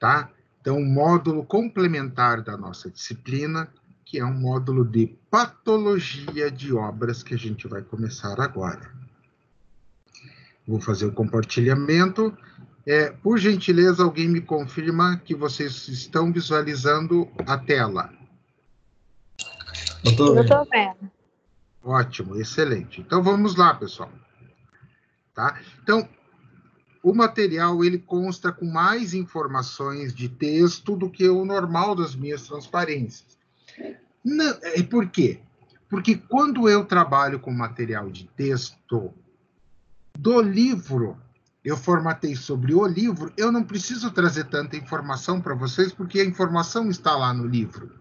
tá? Então, um módulo complementar da nossa disciplina, que é um módulo de patologia de obras, que a gente vai começar agora. Vou fazer o compartilhamento. Por gentileza, alguém me confirma que vocês estão visualizando a tela. Eu estou vendo. Ótimo, excelente. Então, vamos lá, pessoal. Tá? Então, o material ele consta com mais informações de texto do que o normal das minhas transparências. Não, por quê? Porque quando eu trabalho com material de texto do livro, eu formatei sobre o livro, eu não preciso trazer tanta informação para vocês, porque a informação está lá no livro.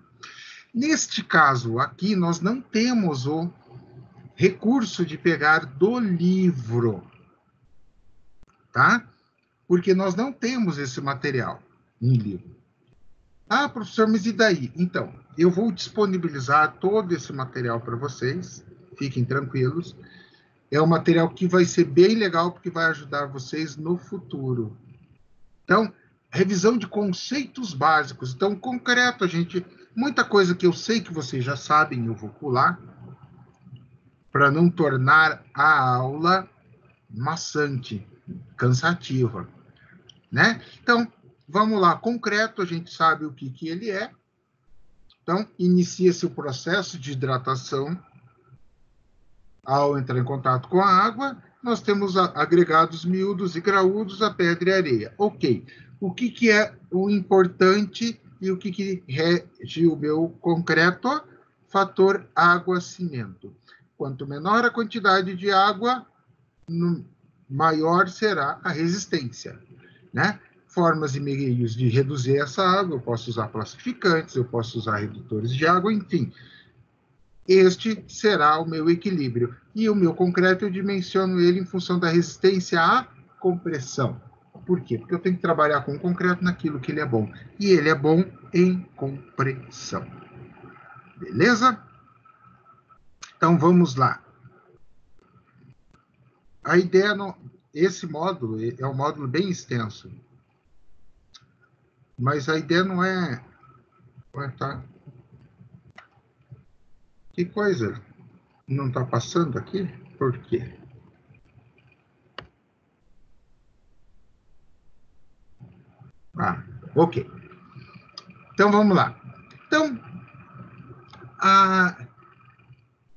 Neste caso aqui, nós não temos o recurso de pegar do livro, tá? Porque nós não temos esse material em livro. Ah, professor, mas e daí? Então, eu vou disponibilizar todo esse material para vocês, fiquem tranquilos. É um material que vai ser bem legal, porque vai ajudar vocês no futuro. Então, revisão de conceitos básicos. Então, concreto, muita coisa que eu sei que vocês já sabem, eu vou pular, para não tornar a aula maçante, cansativa, né? Então, vamos lá, concreto, a gente sabe o que ele é. Então, inicia-se o processo de hidratação. Ao entrar em contato com a água, nós temos agregados miúdos e graúdos, a pedra e a areia. Ok. O que é o importante e o que rege o meu concreto? Fator água-cimento. Quanto menor a quantidade de água, maior será a resistência, né? Formas e meios de reduzir essa água, eu posso usar plastificantes, eu posso usar redutores de água, enfim. Este será o meu equilíbrio. E o meu concreto, eu dimensiono ele em função da resistência à compressão. Por quê? Porque eu tenho que trabalhar com o concreto naquilo que ele é bom. E ele é bom em compressão. Beleza? Então, vamos lá. A ideia, esse módulo é um módulo bem extenso. Mas a ideia não é... Tá? Que coisa? Não está passando aqui? Por quê? Ok. Então, vamos lá. Então,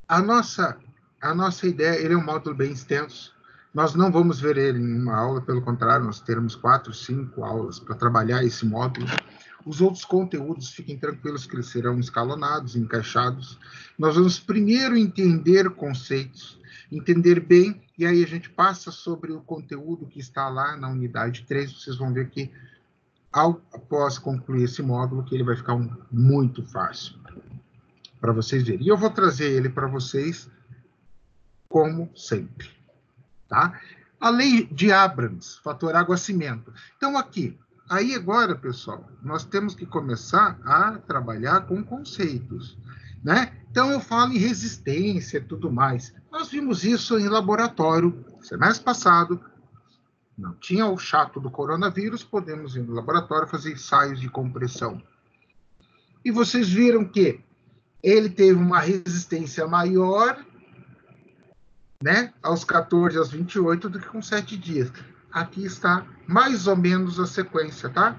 a nossa ideia, ele é um módulo bem extenso. Nós não vamos ver ele em uma aula, pelo contrário, nós teremos 4, 5 aulas para trabalhar esse módulo. Os outros conteúdos, fiquem tranquilos que eles serão escalonados, encaixados. Nós vamos primeiro entender conceitos, entender bem, e aí a gente passa sobre o conteúdo que está lá na unidade 3. Vocês vão ver que, após concluir esse módulo, que ele vai ficar muito fácil para vocês verem. E eu vou trazer ele para vocês como sempre, tá? A lei de Abrams, fator água-cimento. Então, aqui, aí agora, pessoal, nós temos que começar a trabalhar com conceitos, né? Então, eu falo em resistência e tudo mais. Nós vimos isso em laboratório, semestre passado. Não tinha o chato do coronavírus, podemos ir no laboratório fazer ensaios de compressão. E vocês viram que ele teve uma resistência maior, né, aos 14, aos 28, do que com 7 dias. Aqui está mais ou menos a sequência, tá?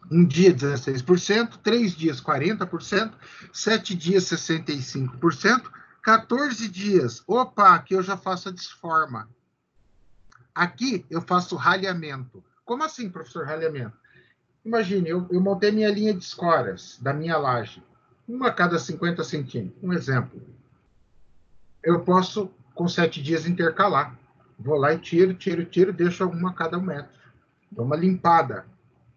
Um dia, 16%, 3 dias, 40%, 7 dias, 65%, 14 dias, opa, aqui eu já faço a desforma. Aqui eu faço ralhamento. Como assim, professor, ralhamento? Imagine, eu montei minha linha de escoras da minha laje, uma a cada 50 centímetros. Um exemplo. Eu posso, com 7 dias, intercalar. Vou lá e tiro, deixo uma a cada 1 metro. Dou uma limpada.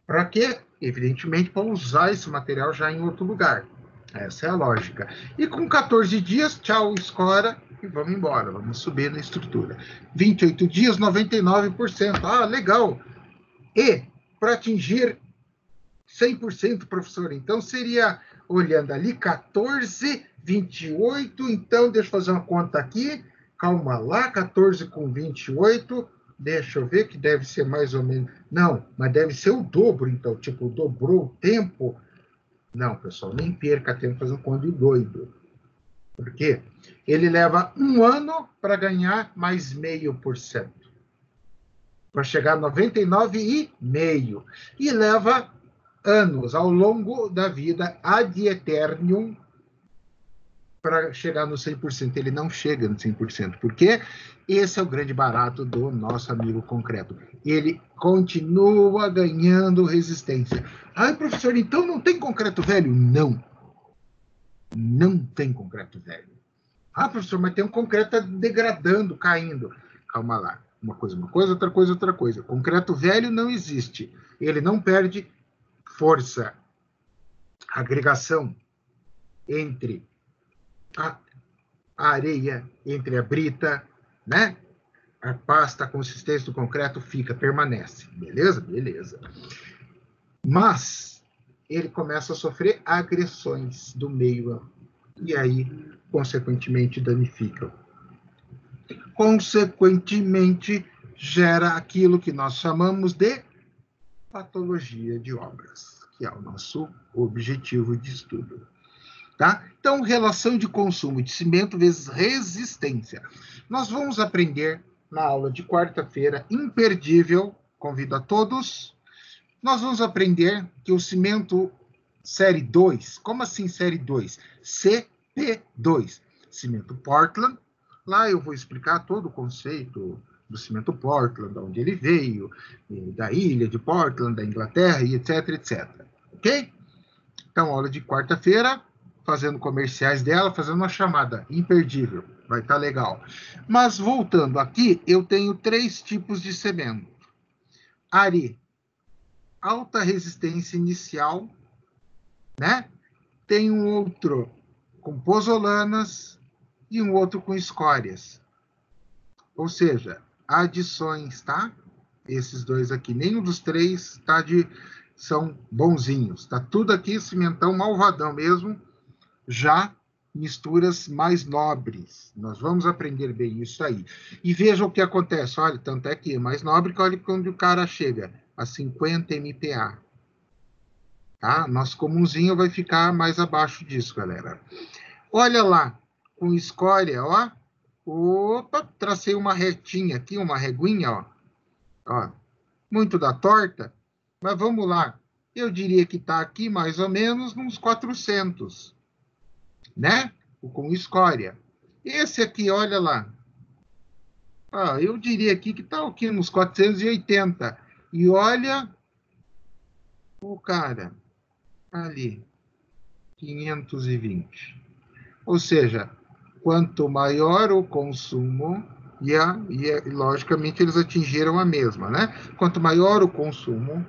Para quê? Evidentemente, para usar esse material já em outro lugar. Essa é a lógica. E com 14 dias, tchau, escora, e vamos embora. Vamos subir na estrutura. 28 dias, 99%. Ah, legal. E, para atingir 100%, professor, então seria, olhando ali, 14, 28, então deixa eu fazer uma conta aqui, calma lá, 14 com 28, Deixa eu ver que deve ser mais ou menos... Não, mas deve ser o dobro, então. Tipo, dobrou o tempo. Não, pessoal, nem perca tempo fazendo conta de doido. Por quê? Ele leva 1 ano para ganhar mais 0,5%. Para chegar a 99,5%. E leva anos ao longo da vida, ad eternum, para chegar no 100%. Ele não chega no 100%. Por quê? Esse é o grande barato do nosso amigo concreto. Ele continua ganhando resistência. Ai, professor, então não tem concreto velho? Não. Não tem concreto velho. Ah, professor, mas tem um concreto degradando, caindo. Calma lá. Uma coisa, outra coisa, outra coisa. Concreto velho não existe. Ele não perde força. Agregação entre a areia, entre a brita, né? A pasta, a consistência do concreto fica, permanece. Beleza? Beleza. Mas ele começa a sofrer agressões do meio e aí, consequentemente, danificam. Consequentemente, gera aquilo que nós chamamos de patologia de obras, que é o nosso objetivo de estudo. Tá? Então, relação de consumo de cimento vezes resistência. Nós vamos aprender na aula de quarta-feira, imperdível, convido a todos. Nós vamos aprender que o cimento série 2, como assim série 2? CP2, cimento Portland. Lá eu vou explicar todo o conceito do cimento Portland, de onde ele veio, da ilha de Portland, da Inglaterra, e etc, etc. Ok? Então, aula de quarta-feira, fazendo comerciais dela, fazendo uma chamada imperdível. Vai estar legal. Mas, voltando aqui, eu tenho 3 tipos de cimento. Ari, alta resistência inicial, né? Tem um outro com pozolanas e um outro com escórias. Ou seja, adições, tá? Esses dois aqui, nenhum dos 3 tá são bonzinhos. Tá tudo aqui cimentão malvadão mesmo, já misturas mais nobres. Nós vamos aprender bem isso aí. E veja o que acontece. Olha, tanto é que é mais nobre que olha quando o cara chega a 50 MPa. Tá? Nosso comunzinho vai ficar mais abaixo disso, galera. Olha lá, com escória, ó. Opa, tracei uma retinha aqui, uma reguinha, ó. Muito da torta, mas vamos lá. Eu diria que está aqui mais ou menos nos 400, né? Com escória. Esse aqui, olha lá. Eu diria aqui que está aqui nos 480. E olha o cara ali, 520. Ou seja, quanto maior o consumo, e logicamente eles atingiram a mesma, né? Quanto maior o consumo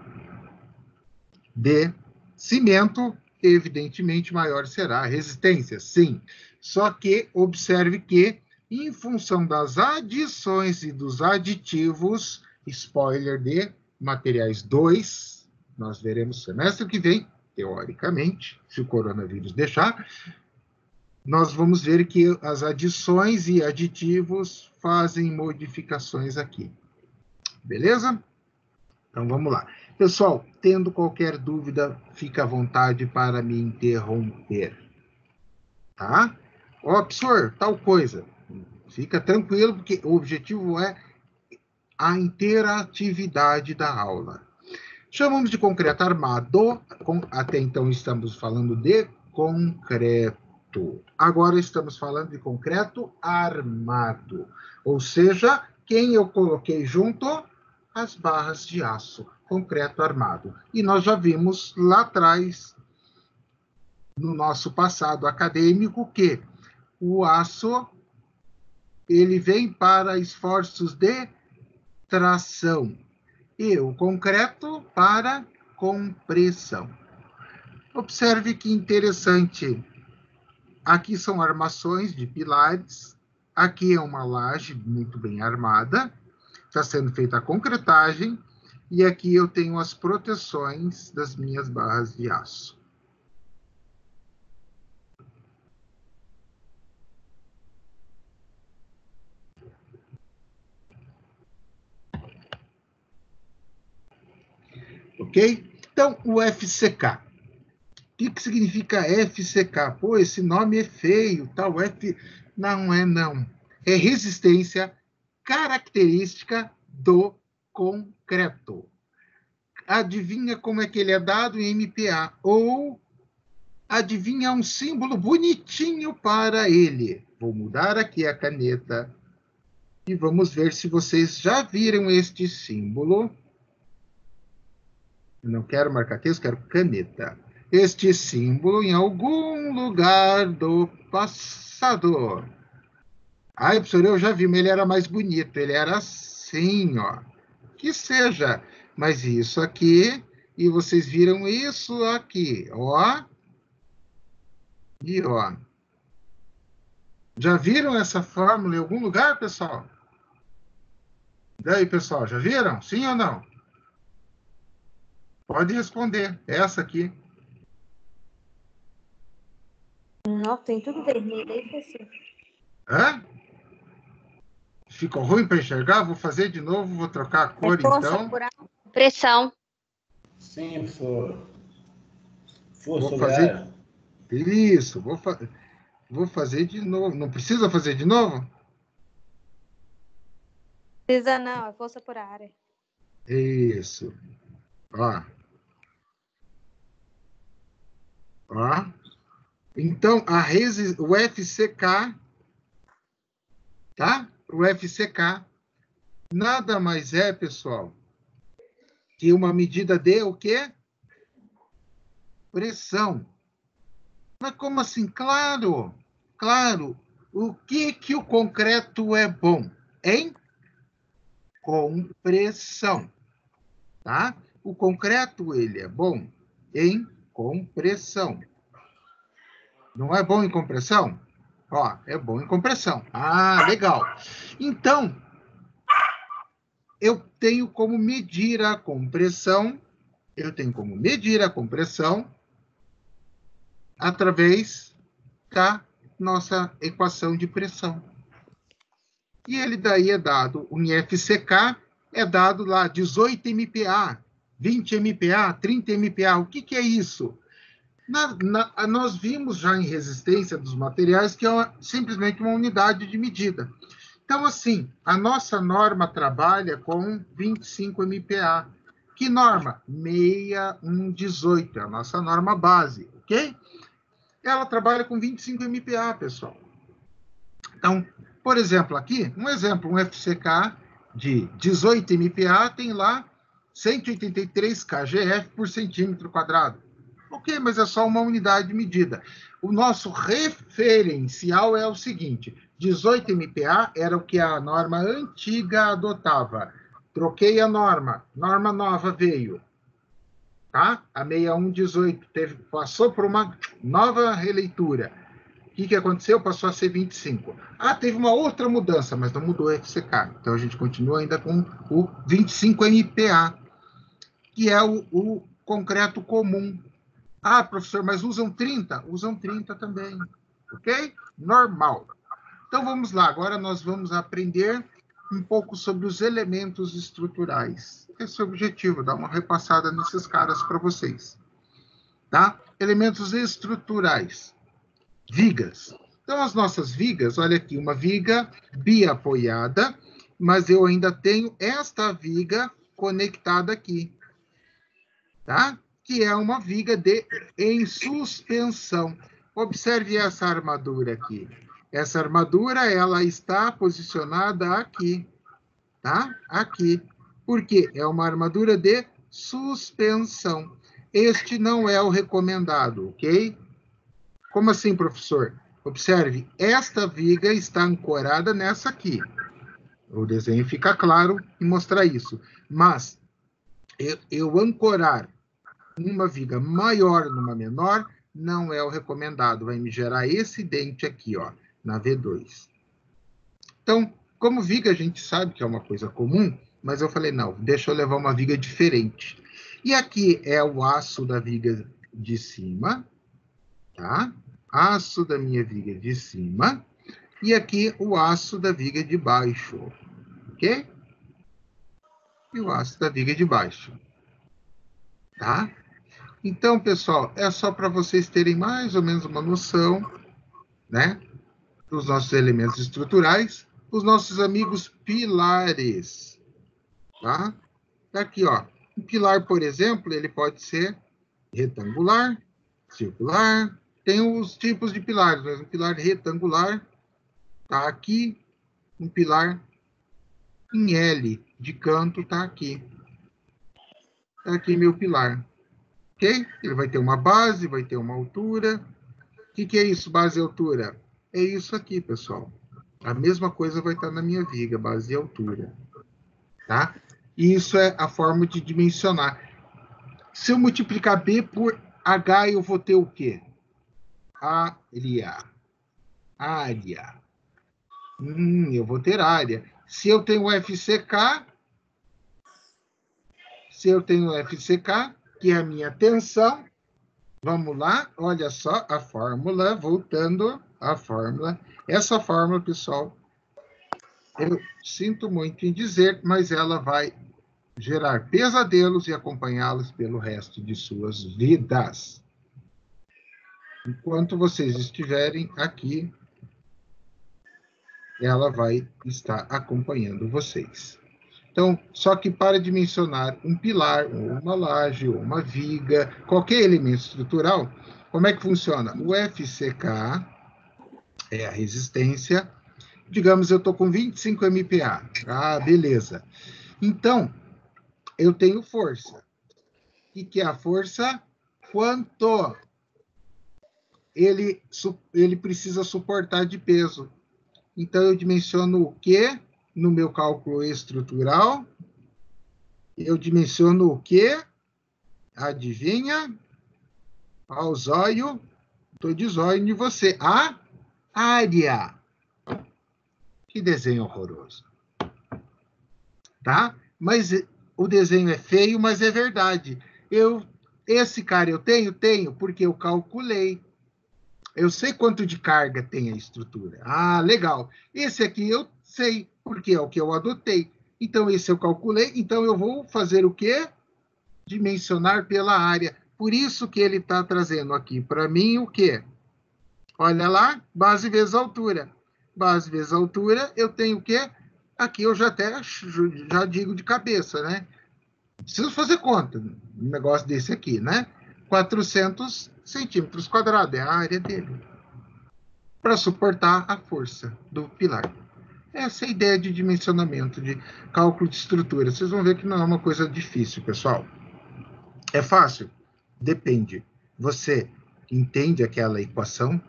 de cimento, evidentemente maior será a resistência, sim. Só que observe que, em função das adições e dos aditivos, spoiler de materiais 2, nós veremos semestre que vem, teoricamente, se o coronavírus deixar, nós vamos ver que as adições e aditivos fazem modificações aqui. Beleza? Então, vamos lá. Pessoal, tendo qualquer dúvida, fica à vontade para me interromper. Tá? Professor, tal coisa. Fica tranquilo, porque o objetivo é a interatividade da aula. Chamamos de concreto armado. Até então estamos falando de concreto. Agora estamos falando de concreto armado. Ou seja, quem eu coloquei junto? As barras de aço, concreto armado. E nós já vimos lá atrás, no nosso passado acadêmico, que o aço ele vem para esforços de tração e o concreto para compressão. Observe que interessante. Aqui são armações de pilares, aqui é uma laje muito bem armada, está sendo feita a concretagem, e aqui eu tenho as proteções das minhas barras de aço. Ok? Então, o FCK. O que significa FCK? Pô, esse nome é feio, tal. Não é, não. É resistência característica do concreto. Adivinha como é que ele é dado em MPa? Ou adivinha um símbolo bonitinho para ele. Vou mudar aqui a caneta e vamos ver se vocês já viram este símbolo. Eu não quero marcar texto, quero caneta. Este símbolo em algum lugar do passado. Ai, professor, eu já vi, mas ele era mais bonito. Ele era assim, ó. Que seja. Mas isso aqui, e vocês viram isso aqui, ó. E ó. Já viram essa fórmula em algum lugar, pessoal? Daí, pessoal, já viram? Sim ou não? Pode responder. Essa aqui. Não, tem tudo vermelho aí, professor. Hã? Ficou ruim para enxergar? Vou fazer de novo, vou trocar a cor, então. Pressão. Sim, professor. Força Vou sobre a fazer. área. Isso, vou fazer de novo. Não precisa fazer de novo? Precisa não, é força por área. Isso. Ó. Ó. Então, o FCK, tá? O FCK nada mais é, pessoal, que uma medida de o quê? Pressão. Mas como assim? Claro, claro. O que o concreto é bom? Em compressão, tá? O concreto, ele é bom em compressão. Não é bom em compressão? Ó, é bom em compressão. Ah, legal. Então, eu tenho como medir a compressão, através da nossa equação de pressão. E ele daí é dado, o FCK é dado lá 18 MPa, 20 MPa, 30 MPa. O que é isso? Nós vimos já em resistência dos materiais que é simplesmente uma unidade de medida. Então, assim, a nossa norma trabalha com 25 MPa. Que norma? 6118, é a nossa norma base, ok? Ela trabalha com 25 MPa, pessoal. Então, por exemplo, aqui, um FCK de 18 MPa tem lá 183 kgf por centímetro quadrado. Ok, mas é só uma unidade de medida. O nosso referencial é o seguinte: 18 MPa era o que a norma antiga adotava. Troquei a norma nova veio. Tá? A 6118 passou por uma nova releitura. O que aconteceu? Passou a ser 25. Ah, teve uma outra mudança, mas não mudou o FCK. Então a gente continua ainda com o 25 MPa, que é o concreto comum. Ah, professor, mas usam 30? Usam 30 também. Ok? Normal. Então vamos lá. Agora nós vamos aprender um pouco sobre os elementos estruturais. Esse é o objetivo, dar uma repassada nesses caras para vocês. Tá? Elementos estruturais. Vigas. Então, as nossas vigas, olha aqui, uma viga biapoiada, mas eu ainda tenho esta viga conectada aqui, tá? Que é uma viga em suspensão. Observe essa armadura aqui. Essa armadura, ela está posicionada aqui, tá? Aqui. Por quê? É uma armadura de suspensão. Este não é o recomendado, ok? Como assim, professor? Observe, esta viga está ancorada nessa aqui. O desenho fica claro em mostrar isso. Mas eu ancorar uma viga maior numa menor não é o recomendado. Vai me gerar esse dente aqui, ó, na V2. Então, como viga, a gente sabe que é uma coisa comum, mas eu falei, não, deixa eu levar uma viga diferente. E aqui é o aço da viga de cima, tá? Aço da minha viga de cima, e aqui o aço da viga de baixo, ok? E o aço da viga de baixo. tá? Então, pessoal, é só para vocês terem mais ou menos uma noção, né, dos nossos elementos estruturais, os nossos amigos pilares, tá? Tá aqui, ó. Um pilar, por exemplo, ele pode ser retangular, circular, tem os tipos de pilares, mas um pilar retangular tá aqui, um pilar em L de canto tá aqui. Tá aqui meu pilar, ok? Ele vai ter uma base, vai ter uma altura. O que é isso, base e altura? É isso aqui, pessoal. A mesma coisa vai estar na minha viga, base e altura, tá? E isso é a forma de dimensionar. Se eu multiplicar B por H, eu vou ter o quê? Área. Área. Eu vou ter área. Se eu tenho FCK, que é a minha tensão, vamos lá, olha só a fórmula, voltando à fórmula. Essa fórmula, pessoal, eu sinto muito em dizer, mas ela vai gerar pesadelos e acompanhá-los pelo resto de suas vidas. Enquanto vocês estiverem aqui, ela vai estar acompanhando vocês. Então, só que para dimensionar um pilar, ou uma laje, ou uma viga, qualquer elemento estrutural, como é que funciona? O FCK é a resistência. Digamos, eu estou com 25 MPa. Ah, beleza. Então, eu tenho força. O que é a força? Quanto ele precisa suportar de peso. Então, eu dimensiono o quê? No meu cálculo estrutural, eu dimensiono o quê? Adivinha? Ao zóio, estou de zóio de você. A área. Que desenho horroroso. Tá? Mas o desenho é feio, mas é verdade. Esse cara eu tenho, porque eu calculei. Eu sei quanto de carga tem a estrutura. Ah, legal. Esse aqui eu sei, porque é o que eu adotei. Então, esse eu calculei. Então, eu vou fazer o quê? Dimensionar pela área. Por isso que ele está trazendo aqui para mim o quê? Olha lá, base vezes altura. Base vezes altura, eu tenho o quê? Aqui eu já digo de cabeça, né? Preciso fazer conta, um negócio desse aqui, né? 400 centímetros quadrados, é a área dele. Para suportar a força do pilar. Essa é a ideia de dimensionamento, de cálculo de estrutura. Vocês vão ver que não é uma coisa difícil, pessoal. É fácil? Depende. Você entende aquela equação?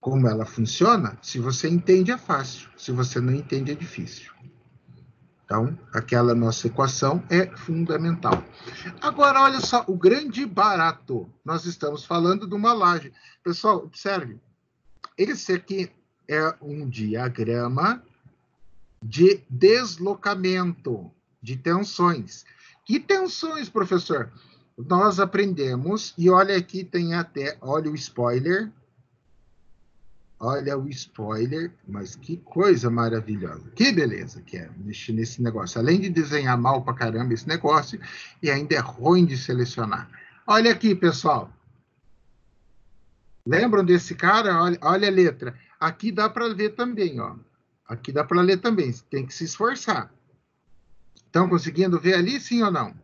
Como ela funciona? Se você entende, é fácil. Se você não entende, é difícil. Então, aquela nossa equação é fundamental. Agora, olha só, o grande barato. Nós estamos falando de uma laje. Pessoal, observe. Esse aqui é um diagrama de deslocamento de tensões. Que tensões, professor? Nós aprendemos, e olha aqui, tem até, olha o spoiler. Olha o spoiler, mas que coisa maravilhosa. Que beleza que é mexer nesse negócio. Além de desenhar mal pra caramba esse negócio, e ainda é ruim de selecionar. Olha aqui, pessoal. Lembram desse cara? Olha a letra. Aqui dá para ver também, ó. Aqui dá para ler também. Você tem que se esforçar. Estão conseguindo ver ali, sim ou não?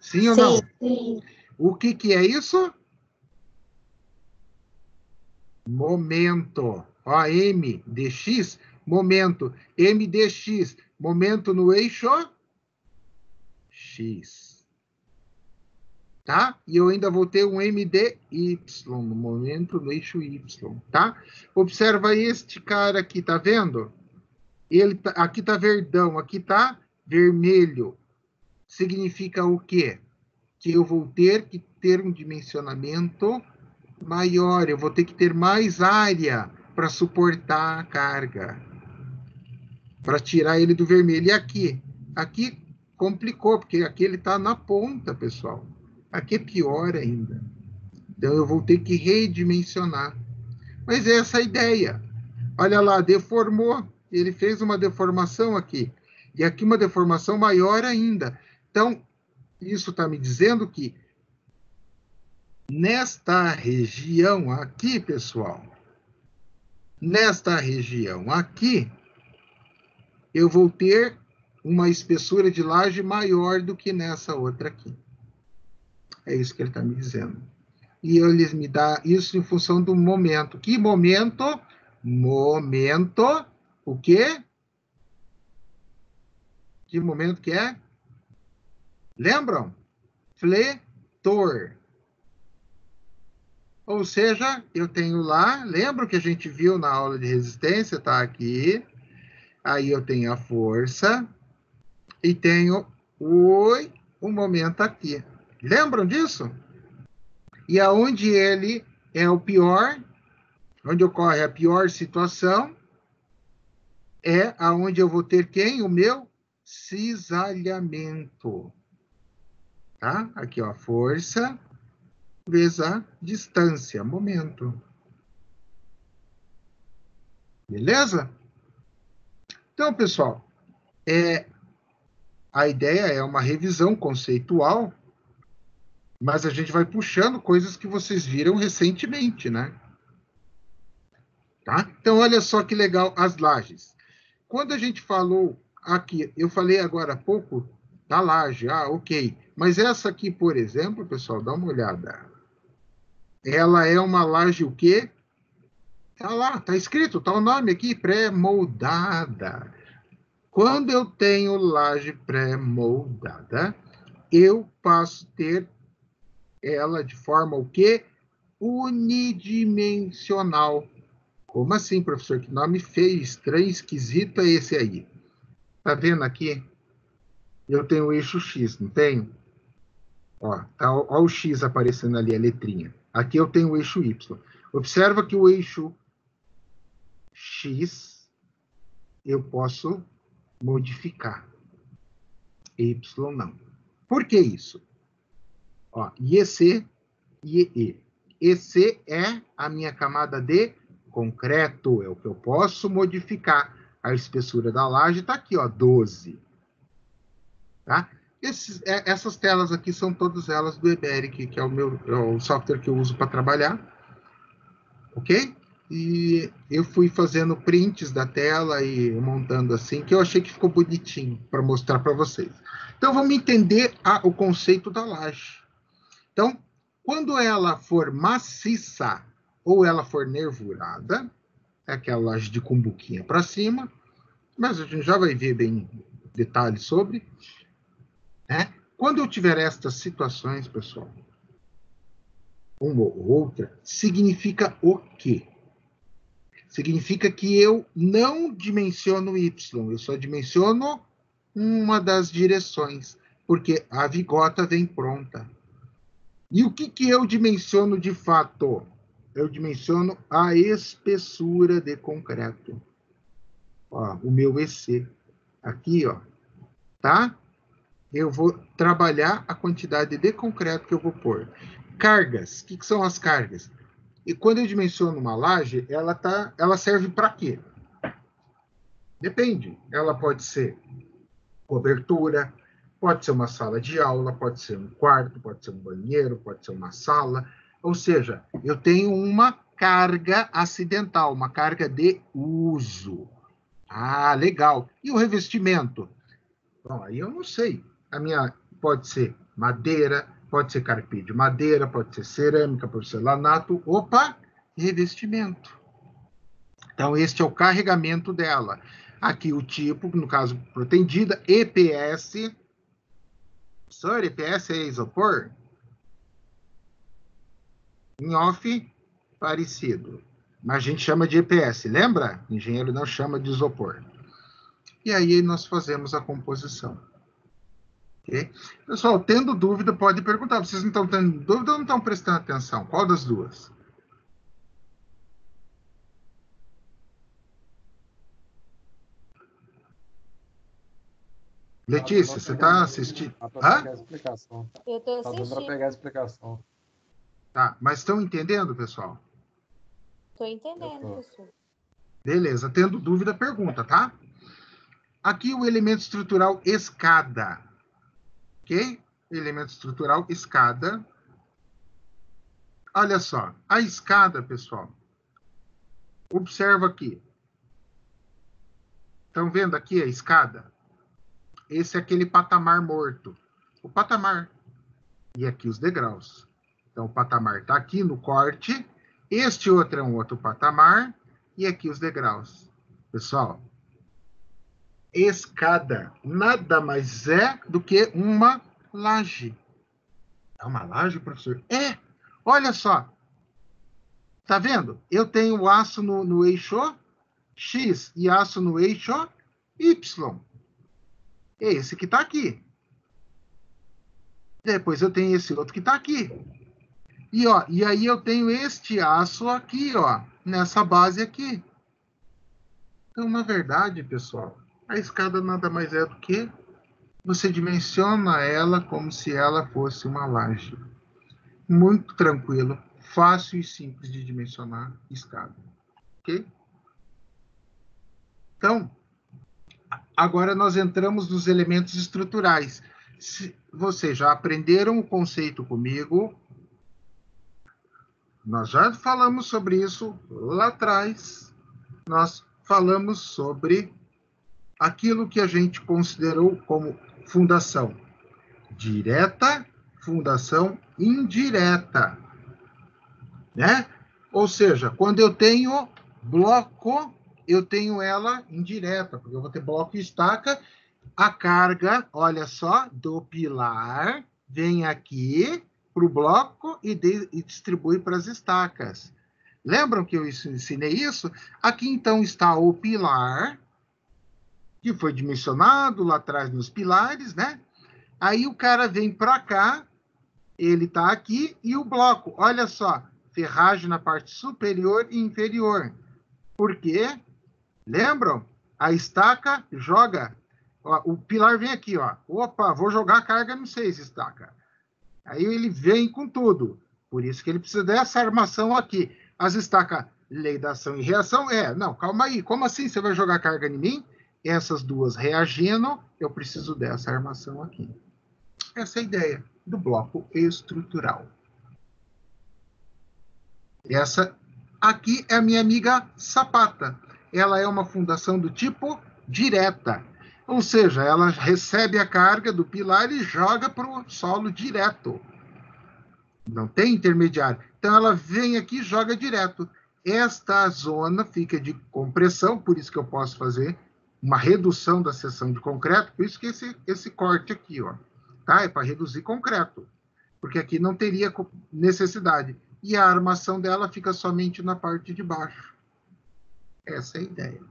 Sim ou não? Sim. O que é isso? Momento. Ó, M dx, momento. M dx, momento no eixo X. Tá? E eu ainda vou ter um MDY, no momento no eixo Y, tá? Observa este cara aqui, tá vendo? Aqui tá verdão, aqui tá vermelho. Significa o quê? Que eu vou ter que ter um dimensionamento maior, eu vou ter que ter mais área para suportar a carga, para tirar ele do vermelho. E aqui complicou, porque aqui ele está na ponta, pessoal. Aqui é pior ainda. Então eu vou ter que redimensionar. Mas é essa a ideia. Olha lá, deformou. Ele fez uma deformação aqui. E aqui uma deformação maior ainda. Então, isso está me dizendo que nesta região aqui, pessoal, nesta região aqui, eu vou ter uma espessura de laje maior do que nessa outra aqui. É isso que ele está me dizendo. E ele me dá isso em função do momento. Que momento? Momento, o quê? Que momento que é? Lembram? Fletor. Ou seja, eu tenho lá, lembra que a gente viu na aula de resistência, tá aqui. Aí eu tenho a força e tenho o momento aqui. Lembram disso? E aonde ele é o pior, onde ocorre a pior situação, é aonde eu vou ter quem? O meu cisalhamento. Tá? Aqui, ó, força vezes a distância, momento. Beleza? Então, pessoal, a ideia é uma revisão conceitual, mas a gente vai puxando coisas que vocês viram recentemente, né? Tá? Então, olha só que legal as lajes. Quando a gente falou aqui, eu falei agora há pouco da laje, ok. Mas essa aqui, por exemplo, pessoal, dá uma olhada. Ela é uma laje o quê? Tá lá, tá escrito, tá o nome aqui, pré-moldada. Quando eu tenho laje pré-moldada, eu passo a ter ela de forma o quê? Unidimensional. Como assim, professor? Que nome feio, estranho, esquisito é esse aí? Tá vendo aqui? Eu tenho o eixo X, não tenho? Ó, tá, ó o X aparecendo ali, a letrinha. Aqui eu tenho o eixo Y. Observa que o eixo X eu posso modificar. Y não. Por que isso? Ó, IEC e EE. EC é a minha camada de concreto, é o que eu posso modificar. A espessura da laje está aqui, ó, 12. Tá? Essas telas aqui são todas elas do Eberic, que é o software que eu uso para trabalhar. Ok? E eu fui fazendo prints da tela e montando assim, que eu achei que ficou bonitinho para mostrar para vocês. Então, vamos entender o conceito da laje. Então, quando ela for maciça ou ela for nervurada, é aquela laje de cumbuquinha para cima, mas a gente já vai ver bem detalhes sobre. Né? Quando eu tiver estas situações, pessoal, uma ou outra, significa o quê? Significa que eu não dimensiono Y, eu só dimensiono uma das direções, porque a vigota vem pronta. E o que eu dimensiono de fato? Eu dimensiono a espessura de concreto. Ó, o meu EC. Aqui, ó, tá? Eu vou trabalhar a quantidade de concreto que eu vou pôr. Cargas. O que são as cargas? E quando eu dimensiono uma laje, ela serve para quê? Depende. Ela pode ser cobertura, pode ser uma sala de aula, pode ser um quarto, pode ser um banheiro, pode ser uma sala. Ou seja, eu tenho uma carga acidental, uma carga de uso. Ah, legal. E o revestimento? Bom, aí eu não sei. Pode ser madeira, pode ser carpê de madeira, pode ser cerâmica, porcelanato. Opa, revestimento. Então, este é o carregamento dela. Aqui o tipo, no caso, protendida, EPS. Professor, EPS é isopor? Em off, parecido. Mas a gente chama de EPS, lembra? O engenheiro não chama de isopor. E aí nós fazemos a composição. Okay? Pessoal, tendo dúvida, pode perguntar. Vocês não estão tendo dúvida ou não estão prestando atenção? Qual das duas? Letícia, você está assistindo? Eu estou Tá dando para assistindo. pegar a explicação. Tá, mas estão entendendo, pessoal? Estou entendendo, professor. Beleza, tendo dúvida, pergunta, tá? Aqui o elemento estrutural escada. O ok? Elemento estrutural, escada. Olha só, a escada, pessoal. Observa aqui. Estão vendo aqui a escada? Esse é aquele patamar morto. O patamar. E aqui os degraus. Então, o patamar está aqui no corte. Este outro é um outro patamar. E aqui os degraus. Pessoal, escada nada mais é do que uma laje. É uma laje, professor? É! Olha só. Tá vendo? Eu tenho aço no eixo X e aço no eixo Y. É esse que está aqui. Depois eu tenho esse outro que está aqui. E aí eu tenho este aço aqui, ó, nessa base aqui. Então, na verdade, pessoal, a escada nada mais é do que você dimensiona ela como se ela fosse uma laje. Muito tranquilo, fácil e simples de dimensionar escada. Ok? Então, agora nós entramos nos elementos estruturais. Vocês já aprenderam o conceito comigo? Nós já falamos sobre isso lá atrás. Nós falamos sobre aquilo que a gente considerou como fundação direta, fundação indireta, né? Ou seja, quando eu tenho bloco, eu tenho ela indireta, porque eu vou ter bloco e estaca. A carga, olha só, do pilar vem aqui para o bloco e distribui para as estacas. Lembram que eu ensinei isso? Aqui, então, está o pilar, que foi dimensionado lá atrás nos pilares, né? Aí o cara vem para cá, ele está aqui, e o bloco, olha só, ferragem na parte superior e inferior. Por quê? Lembram? A estaca joga, ó, o pilar vem aqui, ó. Opa, vou jogar a carga no 6, estaca. Aí ele vem com tudo. Por isso que ele precisa dessa armação aqui. As estacas, lei da ação e reação, não, calma aí, como assim você vai jogar carga em mim? Essas duas reagindo, eu preciso dessa armação aqui. Essa é a ideia do bloco estrutural. Essa aqui é a minha amiga sapata. Ela é uma fundação do tipo direta. Ou seja, ela recebe a carga do pilar e joga para o solo direto. Não tem intermediário. Então, ela vem aqui e joga direto. Esta zona fica de compressão, por isso que eu posso fazer uma redução da seção de concreto, por isso que esse corte aqui, ó, tá? É para reduzir concreto, porque aqui não teria necessidade. E a armação dela fica somente na parte de baixo. Essa é a ideia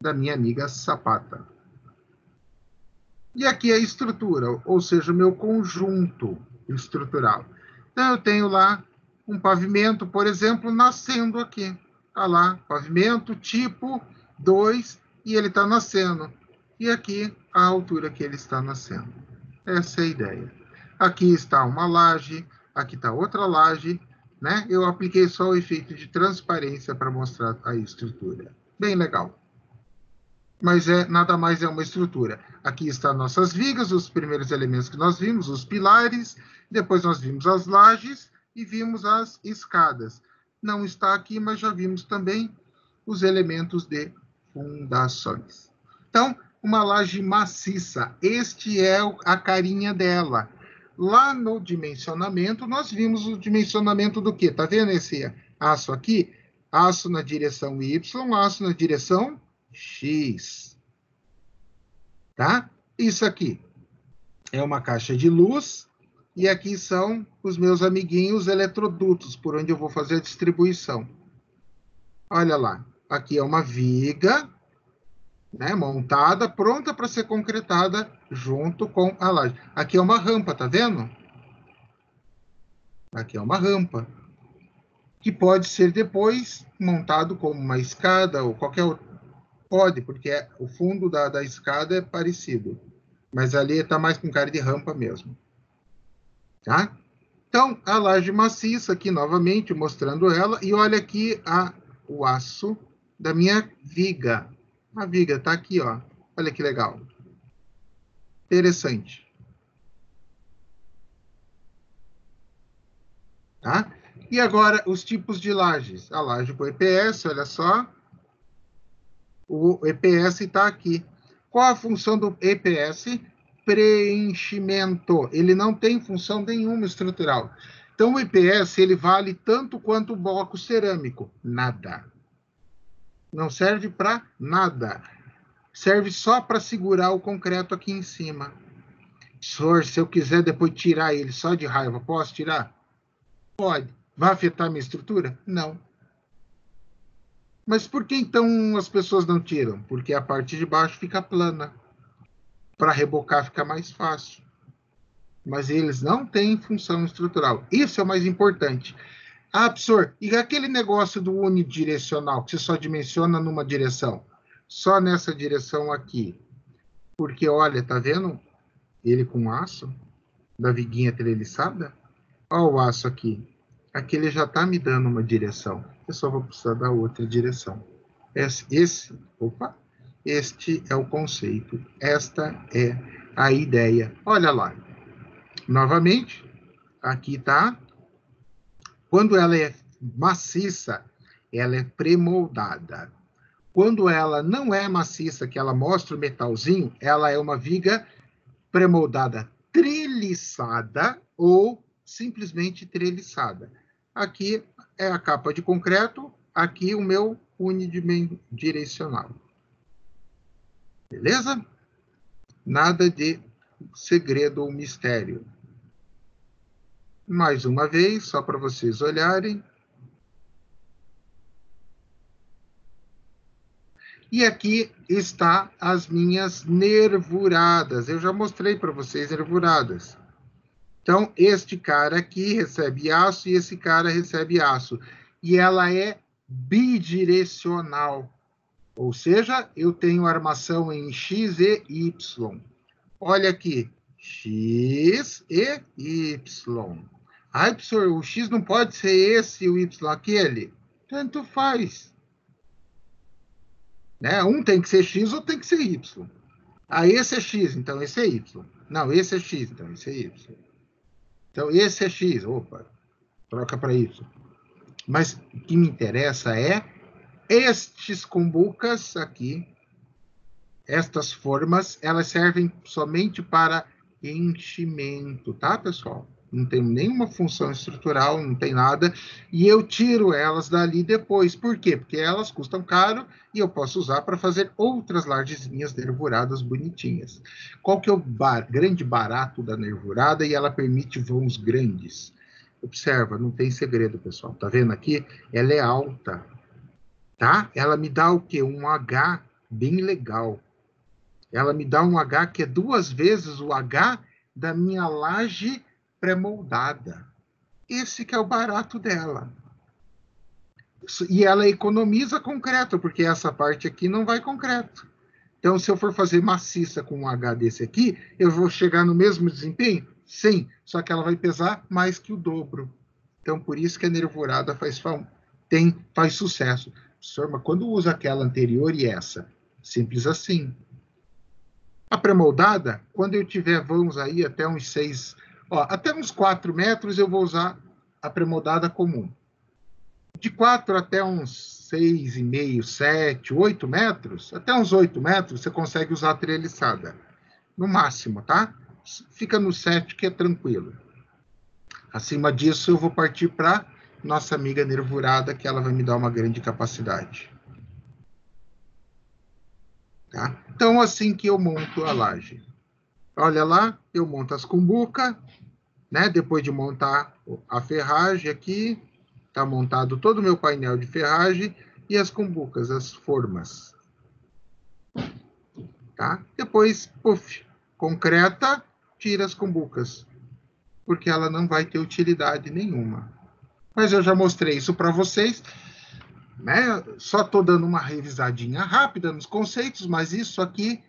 da minha amiga sapata. E aqui é a estrutura, ou seja, o meu conjunto estrutural. Então, eu tenho lá um pavimento, por exemplo, nascendo aqui. Está lá, pavimento tipo 2, e ele está nascendo. E aqui, a altura que ele está nascendo. Essa é a ideia. Aqui está uma laje, aqui está outra laje, né? Eu apliquei só o efeito de transparência para mostrar a estrutura. Bem legal. Mas nada mais é uma estrutura. Aqui estão nossas vigas, os primeiros elementos que nós vimos, os pilares, depois nós vimos as lajes e vimos as escadas. Não está aqui, mas já vimos também os elementos de fundações. Então, uma laje maciça, este é a carinha dela. Lá no dimensionamento, nós vimos o dimensionamento do quê? Está vendo esse aço aqui? Aço na direção Y, aço na direção X. Tá? Isso aqui é uma caixa de luz e aqui são os meus amiguinhos eletrodutos, por onde eu vou fazer a distribuição. Olha lá, aqui é uma viga, né, montada, pronta para ser concretada junto com a laje. Aqui é uma rampa, tá vendo? Aqui é uma rampa, que pode ser depois montado como uma escada ou qualquer outro. Pode, porque o fundo da escada é parecido. Mas ali está mais com cara de rampa mesmo. Tá? Então, a laje maciça aqui novamente, mostrando ela. E olha aqui o aço da minha viga. A viga está aqui, ó. Olha que legal. Interessante. Tá? E agora, os tipos de lajes. A laje com EPS, olha só. O EPS está aqui. Qual a função do EPS? Preenchimento. Ele não tem função nenhuma estrutural. Então, o EPS, ele vale tanto quanto o bloco cerâmico. Nada. Não serve para nada. Serve só para segurar o concreto aqui em cima. Senhor, se eu quiser depois tirar ele só de raiva, posso tirar? Pode. Vai afetar a minha estrutura? Não. Mas por que então as pessoas não tiram? Porque a parte de baixo fica plana. Para rebocar fica mais fácil. Mas eles não têm função estrutural. Isso é o mais importante. Ah, professor, e aquele negócio do unidirecional, que você só dimensiona numa direção? Só nessa direção aqui. Porque, olha, tá vendo ele com aço? Da viguinha treliçada? Olha o aço aqui. Aqui ele já está me dando uma direção. Eu só vou precisar da outra direção. Este é o conceito. Esta é a ideia. Olha lá. Novamente, aqui está. Quando ela é maciça, ela é pré-moldada. Quando ela não é maciça, que ela mostra o metalzinho, ela é uma viga pré-moldada treliçada ou simplesmente treliçada. Aqui é a capa de concreto, aqui o meu unidimensional. Beleza? Nada de segredo ou mistério. Mais uma vez, só para vocês olharem. E aqui está as minhas nervuradas. Eu já mostrei para vocês nervuradas. Então, este cara aqui recebe aço e esse cara recebe aço. E ela é bidirecional. Ou seja, eu tenho armação em X e Y. Olha aqui, X e Y. Ai, professor, o X não pode ser esse e o Y aquele? Tanto faz. Né? Um tem que ser X ou tem que ser Y. Ah, esse é X, então esse é Y. Não, esse é X, então esse é Y. Então, esse é X. Opa, troca para Y. Mas o que me interessa é estes cumbucas aqui, estas formas, elas servem somente para enchimento, tá, pessoal? Não tem nenhuma função estrutural, não tem nada. E eu tiro elas dali depois. Por quê? Porque elas custam caro e eu posso usar para fazer outras lajezinhas nervuradas bonitinhas. Qual que é o grande barato da nervurada? E ela permite vãos grandes. Observa, não tem segredo, pessoal. Tá vendo aqui? Ela é alta, tá? Ela me dá o quê? Um H bem legal. Ela me dá um H que é 2 vezes o H da minha laje pré-moldada. Esse que é o barato dela. E ela economiza concreto, porque essa parte aqui não vai concreto. Então, se eu for fazer maciça com um H desse aqui, eu vou chegar no mesmo desempenho? Sim, só que ela vai pesar mais que o dobro. Então, por isso que a nervurada faz sucesso. Professor, mas quando usa aquela anterior e essa? Simples assim. A pré-moldada, quando eu tiver vãos aí até uns 6, até uns 4 metros, eu vou usar a pré-moldada comum. De 4 até uns 6,5, 7, 8 metros, até uns 8 metros, você consegue usar a treliçada. No máximo, tá? Fica no 7, que é tranquilo. Acima disso, eu vou partir para nossa amiga nervurada, que ela vai me dar uma grande capacidade. Tá? Então, assim que eu monto a laje. Olha lá, eu monto as cumbucas, né? Depois de montar a ferragem aqui, está montado todo o meu painel de ferragem e as cumbucas, as formas. Tá? Depois, puff, concreta, tira as cumbucas, porque ela não vai ter utilidade nenhuma. Mas eu já mostrei isso para vocês, né? Só estou dando uma revisadinha rápida nos conceitos, mas isso aqui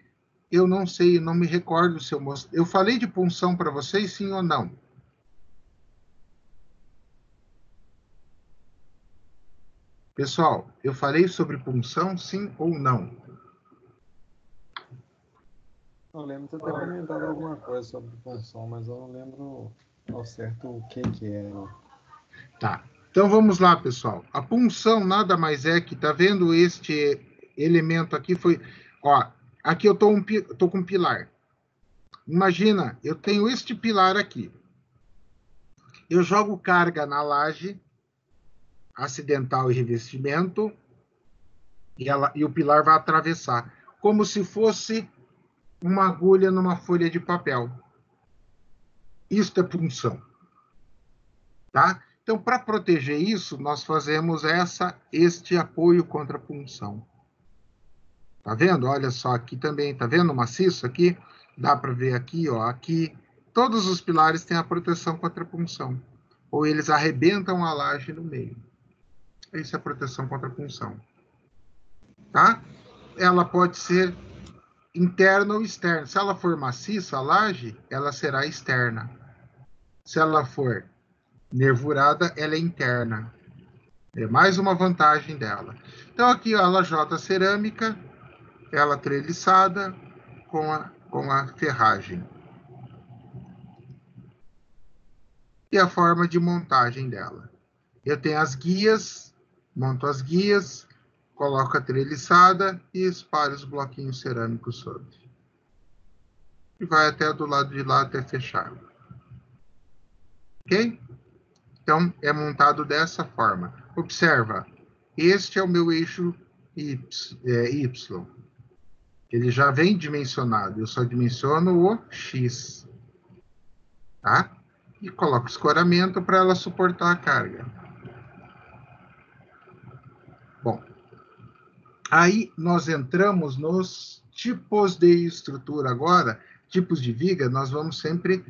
eu não sei, não me recordo se eu mostrei. Eu falei de punção para vocês, sim ou não? Pessoal, eu falei sobre punção, sim ou não? Eu lembro de ter comentado alguma coisa sobre punção, mas eu não lembro ao certo o que é. Tá. Então, vamos lá, pessoal. A punção nada mais é que, tá vendo este elemento aqui? Ó, aqui eu tô com um pilar. Imagina, eu tenho este pilar aqui. Eu jogo carga na laje, acidental e revestimento, e o pilar vai atravessar, como se fosse uma agulha numa folha de papel. Isto é punção. Tá? Então, para proteger isso, nós fazemos este apoio contra a punção. Tá vendo? Olha só, aqui também, tá vendo o maciço aqui? Dá para ver aqui, ó, aqui. Todos os pilares têm a proteção contra a punção. Ou eles arrebentam a laje no meio. Isso é a proteção contra a punção. Tá? Ela pode ser interna ou externa. Se ela for maciça, a laje, ela será externa. Se ela for nervurada, ela é interna. É mais uma vantagem dela. Então, aqui ó, ela jota cerâmica, ela treliçada com a ferragem. E a forma de montagem dela. Eu tenho as guias, monto as guias, coloco a treliçada e espalho os bloquinhos cerâmicos sobre. E vai até do lado de lá até fechar. Ok? Então, é montado dessa forma. Observa, este é o meu eixo Y. Ele já vem dimensionado, eu só dimensiono o X. Tá? E coloco escoramento para ela suportar a carga. Bom, aí nós entramos nos tipos de estrutura agora, tipos de viga, nós vamos sempre...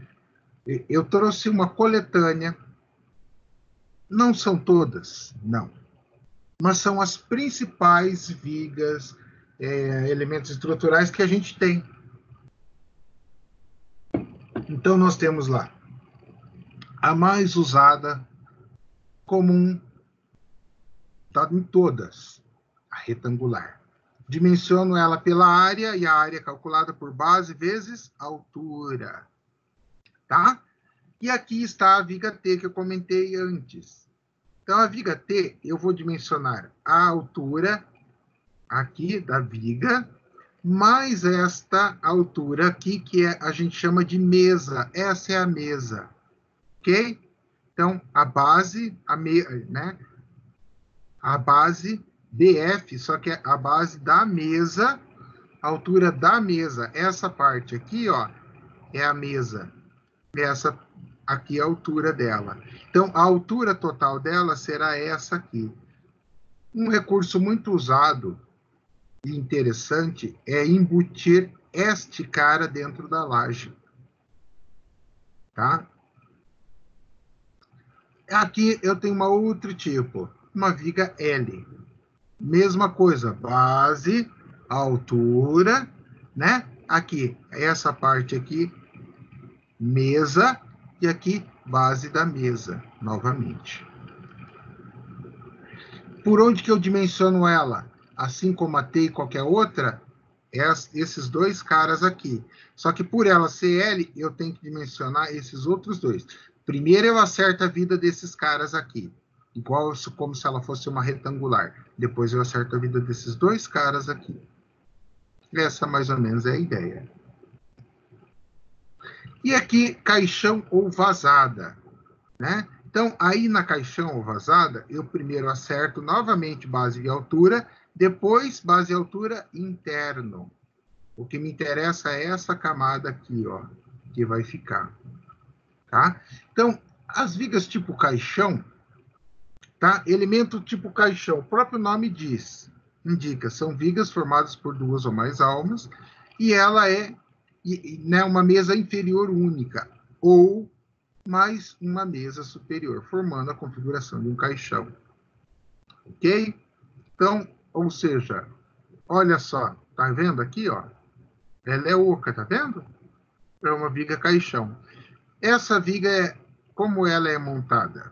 Eu trouxe uma coletânea, não são todas, não, mas são as principais vigas, elementos estruturais que a gente tem. Então, nós temos lá a mais usada, comum, está em todas, a retangular. Dimensiono ela pela área, e a área é calculada por base vezes altura. Tá? E aqui está a viga T, que eu comentei antes. Então, a viga T, eu vou dimensionar a altura aqui da viga, mais esta altura aqui, que a gente chama de mesa. Essa é a mesa. Ok? Então, a base, né? A base BF, só que é a base da mesa, a altura da mesa. Essa parte aqui, ó, é a mesa. Essa aqui é a altura dela. Então, a altura total dela será essa aqui. Um recurso muito usado e interessante é embutir este cara dentro da laje. Tá? Aqui eu tenho uma outro tipo, uma viga L. Mesma coisa, base, altura, né? Aqui, essa parte aqui, mesa, e aqui, base da mesa, novamente. Por onde que eu dimensiono ela? Assim como a T e qualquer outra, esses dois caras aqui. Só que por ela ser L, eu tenho que dimensionar esses outros dois. Primeiro eu acerto a vida desses caras aqui, igual como se ela fosse uma retangular. Depois eu acerto a vida desses dois caras aqui. Essa mais ou menos é a ideia. E aqui, caixão ou vazada, né? Então, aí na caixão ou vazada, eu primeiro acerto novamente base e altura, depois base e altura interno. O que me interessa é essa camada aqui, ó, que vai ficar. Tá? Então, as vigas tipo caixão, tá? Elemento tipo caixão, o próprio nome indica, são vigas formadas por duas ou mais almas, e ela é né, uma mesa inferior única, ou mais uma mesa superior, formando a configuração de um caixão. Ok? Então, ou seja, olha só, tá vendo aqui, ó? Ela é oca, tá vendo? É uma viga caixão. Essa viga, como ela é montada?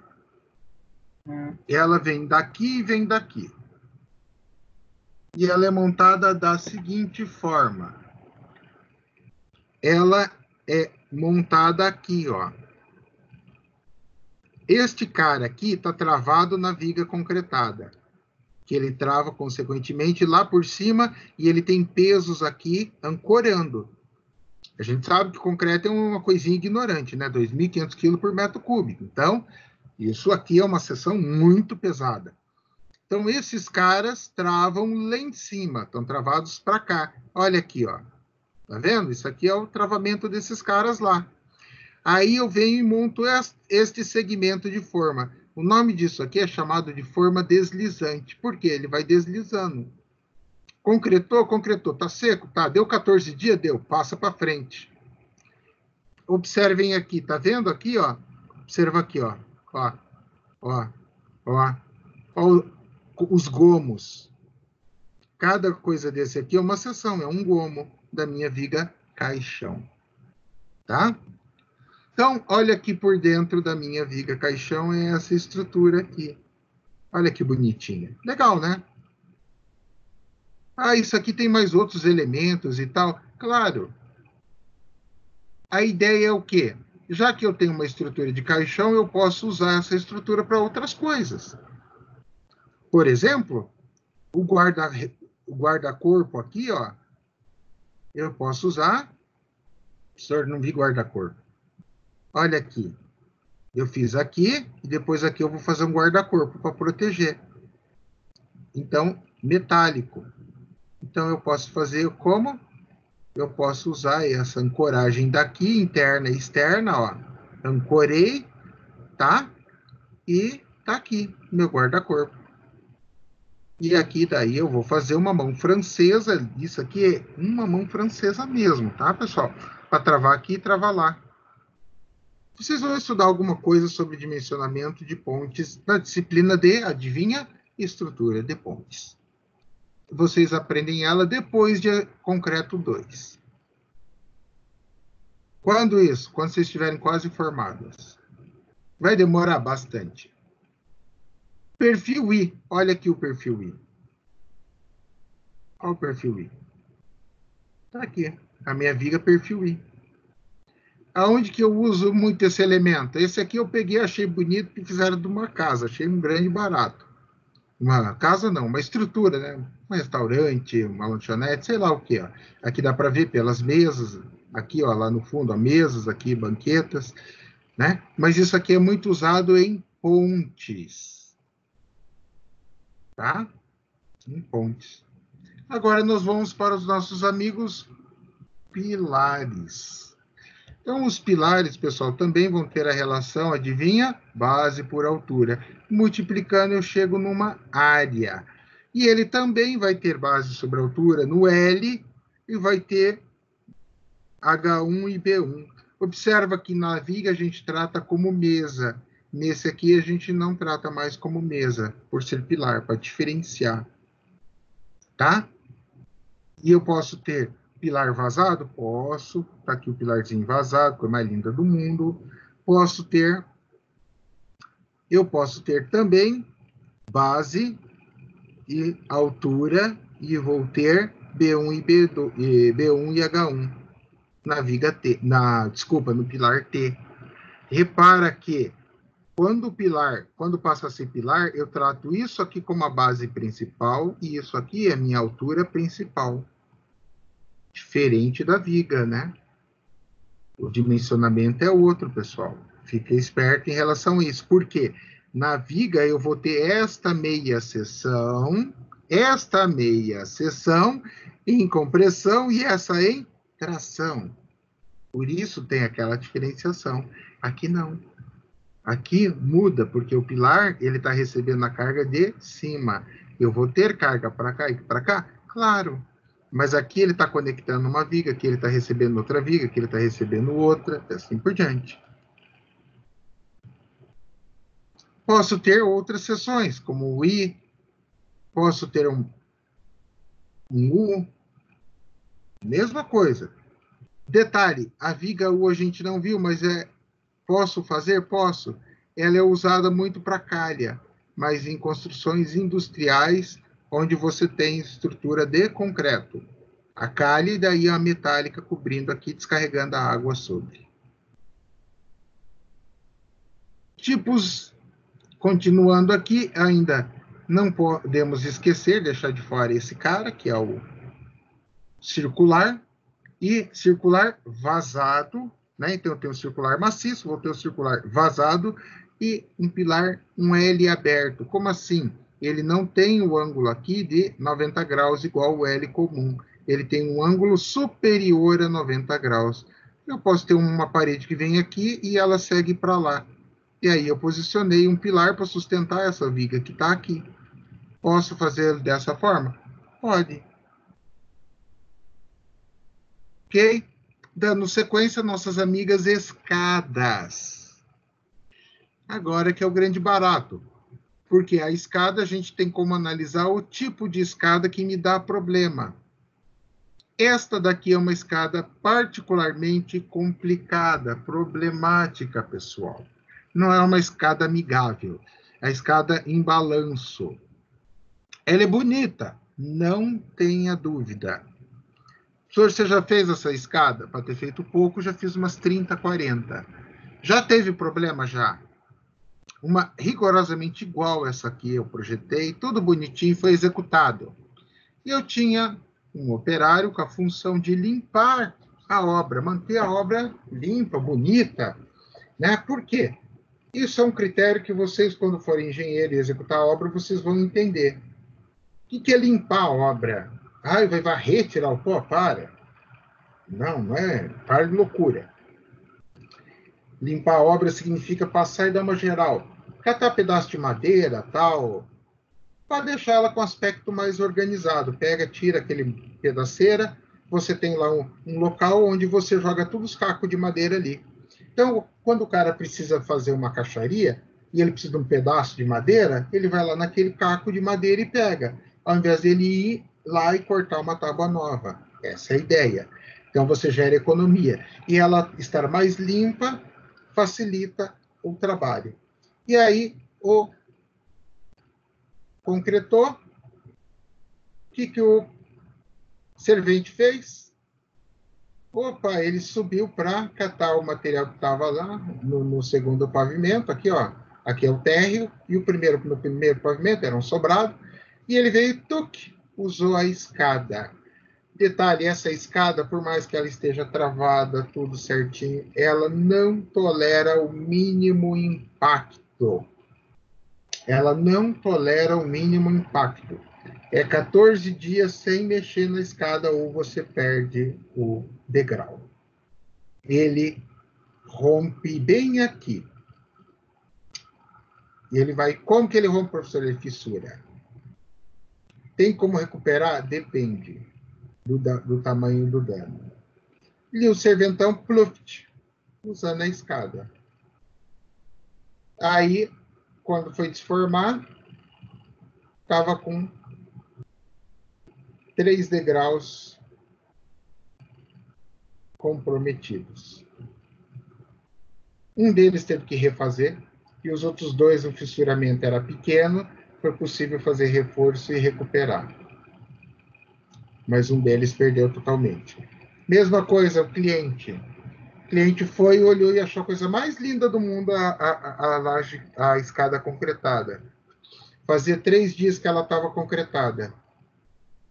Ela vem daqui e vem daqui. E ela é montada da seguinte forma. Ela é montada aqui, ó. Este cara aqui está travado na viga concretada, que ele trava, consequentemente, lá por cima, e ele tem pesos aqui ancorando. A gente sabe que concreto é uma coisinha ignorante, né? 2.500 quilos por metro cúbico. Então, isso aqui é uma seção muito pesada. Então, esses caras travam lá em cima, estão travados para cá. Olha aqui, ó. Tá vendo? Isso aqui é o travamento desses caras lá. Aí eu venho e monto este segmento de forma. O nome disso aqui é chamado de forma deslizante. Por quê? Ele vai deslizando. Concretou, concretou. Tá seco? Tá. Deu 14 dias? Deu. Passa para frente. Observem aqui. Tá vendo aqui, ó? Observa aqui, ó. Ó, ó, ó. Ó os gomos. Cada coisa desse aqui é uma seção, é um gomo da minha viga caixão. Tá? Então, olha aqui por dentro da minha viga caixão, é essa estrutura aqui. Olha que bonitinha. Legal, né? Ah, isso aqui tem mais outros elementos e tal. Claro. A ideia é o quê? Já que eu tenho uma estrutura de caixão, eu posso usar essa estrutura para outras coisas. Por exemplo, o guarda-corpo aqui, ó, eu posso usar. Senhor, não vi guarda-corpo. Olha aqui. Eu fiz aqui e depois aqui eu vou fazer um guarda-corpo para proteger. Então, metálico. Então, eu posso fazer como? Eu posso usar essa ancoragem daqui, interna e externa, ó. Ancorei, tá? E tá aqui, meu guarda-corpo. E aqui, daí, eu vou fazer uma mão francesa. Isso aqui é uma mão francesa mesmo, tá, pessoal? Para travar aqui e travar lá. Vocês vão estudar alguma coisa sobre dimensionamento de pontes na disciplina de, adivinha, estrutura de pontes. Vocês aprendem ela depois de concreto 2. Quando isso? Quando vocês estiverem quase formados. Vai demorar bastante. Perfil I. Olha aqui o perfil I. Olha o perfil I. Está aqui. A minha viga perfil I. Aonde que eu uso muito esse elemento? Esse aqui eu peguei, achei bonito, que fizeram de uma casa. Achei um grande barato. Uma casa não, uma estrutura, né? Um restaurante, uma lanchonete, sei lá o que. Ó. Aqui dá para ver pelas mesas. Aqui, ó, lá no fundo, ó, mesas, aqui, banquetas, né? Mas isso aqui é muito usado em pontes. Tá? Em pontes. Agora nós vamos para os nossos amigos pilares. Então, os pilares, pessoal, também vão ter a relação, adivinha? Base por altura. Multiplicando, eu chego numa área. E ele também vai ter base sobre altura no L e vai ter H1 e B1. Observa que na viga a gente trata como mesa. Nesse aqui a gente não trata mais como mesa, por ser pilar, para diferenciar. Tá? E eu posso ter pilar vazado? Posso. Está aqui o pilarzinho vazado, coisa mais linda do mundo. Eu posso ter também base e altura, e vou ter B1 e B1 e H1 na viga T, no pilar T. Repara que quando passa a ser pilar, eu trato isso aqui como a base principal e isso aqui é a minha altura principal. Diferente da viga, né? O dimensionamento é outro, pessoal. Fique esperto em relação a isso. Por quê? Na viga eu vou ter esta meia seção em compressão e essa em tração. Por isso tem aquela diferenciação. Aqui não. Aqui muda, porque o pilar ele está recebendo a carga de cima. Eu vou ter carga para cá e para cá? Claro. Mas aqui ele está conectando uma viga, aqui ele está recebendo outra viga, aqui ele está recebendo outra, e assim por diante. Posso ter outras seções, como o I, posso ter um U, mesma coisa. Detalhe, a viga U a gente não viu, mas posso fazer? Posso. Ela é usada muito para calha, mas em construções industriais, onde você tem estrutura de concreto. A calha e daí a metálica cobrindo aqui, descarregando a água sobre. Tipos, continuando aqui, ainda não podemos esquecer, deixar de fora esse cara, que é o circular, e circular vazado, né? Então, eu tenho um circular maciço, vou ter um circular vazado e um pilar, um L aberto. Como assim? Ele não tem o ângulo aqui de 90 graus igual o L comum. Ele tem um ângulo superior a 90 graus. Eu posso ter uma parede que vem aqui e ela segue para lá. E aí eu posicionei um pilar para sustentar essa viga que está aqui. Posso fazer dessa forma? Pode. Ok? Dando sequência, nossas amigas escadas. Agora que é o grande barato. Porque a escada, a gente tem como analisar o tipo de escada que me dá problema. Esta daqui é uma escada particularmente complicada, problemática, pessoal. Não é uma escada amigável. É a escada em balanço. Ela é bonita, não tenha dúvida. Senhor, você já fez essa escada? Para ter feito pouco, já fiz umas 30, 40. Já teve problema? Já. Uma rigorosamente igual essa aqui eu projetei, tudo bonitinho, foi executado. E eu tinha um operário com a função de limpar a obra, manter a obra limpa, bonita, né? Por quê? Isso é um critério que vocês, quando forem engenheiro e executar a obra, vocês vão entender. O que é limpar a obra? Ah, vai varrer, tirar o pó? Para. Não é. Para de loucura. Limpar a obra significa passar e dar uma geral. Catar pedaço de madeira, tal, para deixar ela com aspecto mais organizado. Pega, tira aquele pedaceira, você tem lá um local onde você joga todos os cacos de madeira ali. Então, quando o cara precisa fazer uma caixaria e ele precisa de um pedaço de madeira, ele vai lá naquele caco de madeira e pega, ao invés dele ir lá e cortar uma tábua nova. Essa é a ideia. Então, você gera economia. E ela estar mais limpa facilita o trabalho. E aí, o concretou, o que o servente fez? Opa, ele subiu para catar o material que estava lá no segundo pavimento, aqui, ó. Aqui é o térreo, e no primeiro pavimento era um sobrado, e ele veio e usou a escada. Detalhe, essa escada, por mais que ela esteja travada, tudo certinho, ela não tolera o mínimo impacto. Ela não tolera o mínimo impacto. É 14 dias sem mexer na escada ou você perde o degrau. Ele rompe bem aqui. E ele vai... Como que ele rompe, professor? Ele fissura. Tem como recuperar? Depende do tamanho do dano. E o serventão, pluft, usando a escada. Aí, quando foi desformar, estava com 3 degraus comprometidos. Um deles teve que refazer, e os outros 2, o fissuramento era pequeno, foi possível fazer reforço e recuperar. Mas um deles perdeu totalmente. Mesma coisa, o cliente. O cliente foi, olhou e achou a coisa mais linda do mundo, a escada concretada. Fazia 3 dias que ela estava concretada.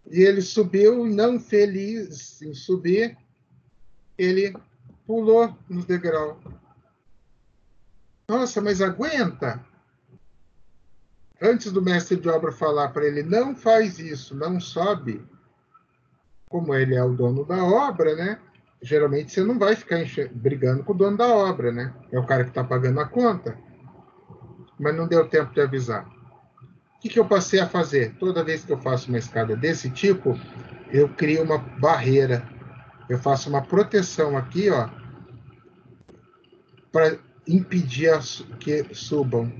E ele subiu, não feliz em subir, ele pulou nos degraus. Nossa, mas aguenta? Antes do mestre de obra falar para ele, não faz isso, não sobe, como ele é o dono da obra, né? Geralmente você não vai ficar brigando com o dono da obra, né? É o cara que está pagando a conta. Mas não deu tempo de avisar. O que eu passei a fazer? Toda vez que eu faço uma escada desse tipo, eu crio uma barreira. Eu faço uma proteção aqui, ó, para impedir que subam,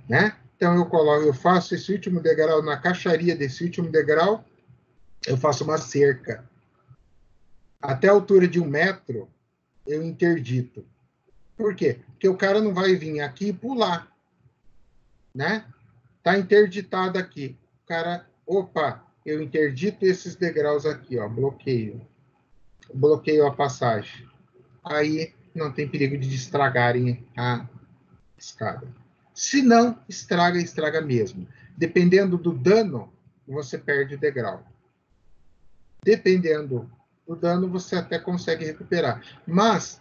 né? Então eu faço esse último degrau, na caixaria desse último degrau, eu faço uma cerca. Até a altura de 1 metro, eu interdito. Por quê? Porque o cara não vai vir aqui e pular, né? Tá interditado aqui. O cara, opa, eu interdito esses degraus aqui, ó, bloqueio a passagem. Aí não tem perigo de estragarem a escada. Se não, estraga mesmo. Dependendo do dano, você perde o degrau. Dependendo do dano, você até consegue recuperar. Mas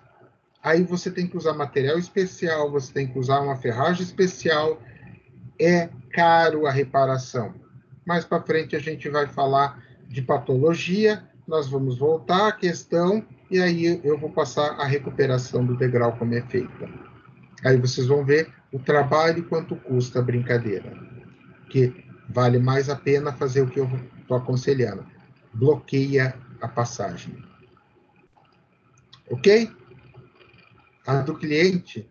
aí você tem que usar material especial, você tem que usar uma ferragem especial. É caro a reparação. Mais para frente a gente vai falar de patologia, nós vamos voltar à questão e aí eu vou passar a recuperação do degrau como é feita. Aí vocês vão ver o trabalho e quanto custa a brincadeira. Que vale mais a pena fazer o que eu estou aconselhando. Bloqueia a passagem. Ok? A do cliente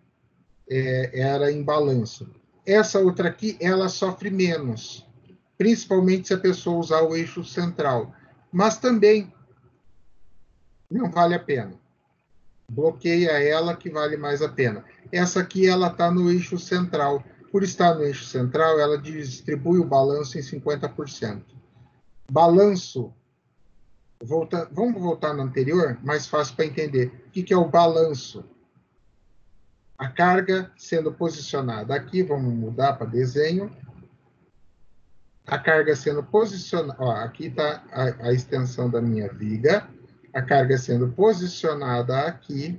era em balanço. Essa outra aqui, ela sofre menos, principalmente se a pessoa usar o eixo central. Mas também não vale a pena. Bloqueia ela que vale mais a pena. Essa aqui, ela está no eixo central. Por estar no eixo central, ela distribui o balanço em 50%. Balanço, vamos voltar no anterior, mais fácil para entender. O que é o balanço? A carga sendo posicionada aqui, vamos mudar para desenho. A carga sendo posicionada, ó, aqui está a extensão da minha viga. A carga sendo posicionada aqui,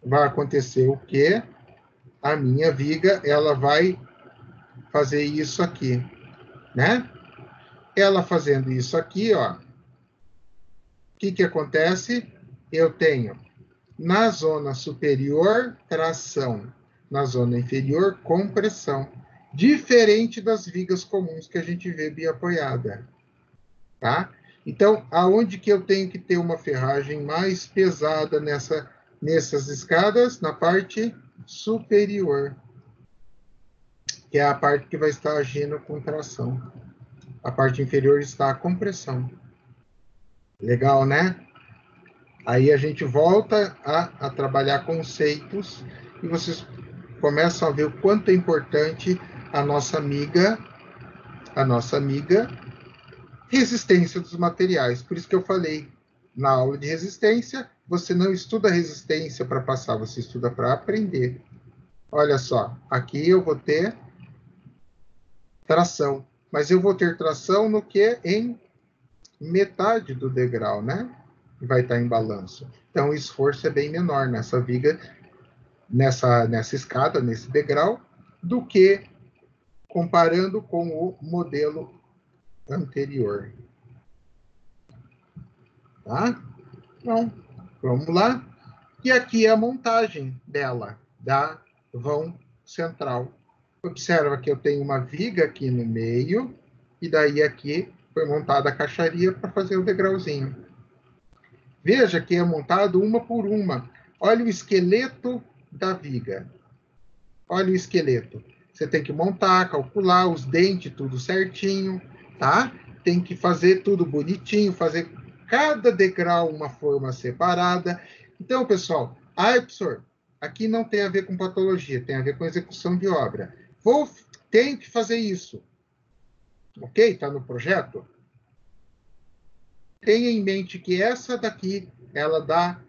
vai acontecer o quê? A minha viga, ela vai fazer isso aqui, né? Ela fazendo isso aqui, ó. O que acontece? Eu tenho na zona superior, tração. Na zona inferior, compressão. Diferente das vigas comuns que a gente vê biapoiada. Tá? Então, aonde que eu tenho que ter uma ferragem mais pesada nessas escadas? Na parte superior. Que é a parte que vai estar agindo com tração. A parte inferior está a compressão. Legal, né? Aí a gente volta a trabalhar conceitos e vocês começam a ver o quanto é importante a nossa amiga resistência dos materiais. Por isso que eu falei, na aula de resistência, você não estuda resistência para passar, você estuda para aprender. Olha só, aqui eu vou ter tração, mas eu vou ter tração no que? Em metade do degrau, né? Vai estar em balanço. Então, o esforço é bem menor nessa viga, nessa escada, nesse degrau, do que comparando com o modelo anterior. Tá? Então, vamos lá. E aqui é a montagem dela, da vão central. Observa que eu tenho uma viga aqui no meio, e daí aqui foi montada a caixaria para fazer o degrauzinho. Veja que é montado uma por uma. Olha o esqueleto da viga. Olha o esqueleto. Você tem que montar, calcular os dentes, tudo certinho, tá? Tem que fazer tudo bonitinho, fazer cada degrau uma forma separada. Então, pessoal, professor, aqui não tem a ver com patologia, tem a ver com execução de obra. Tenho que fazer isso. Ok? Está no projeto? Tenha em mente que essa daqui, ela dá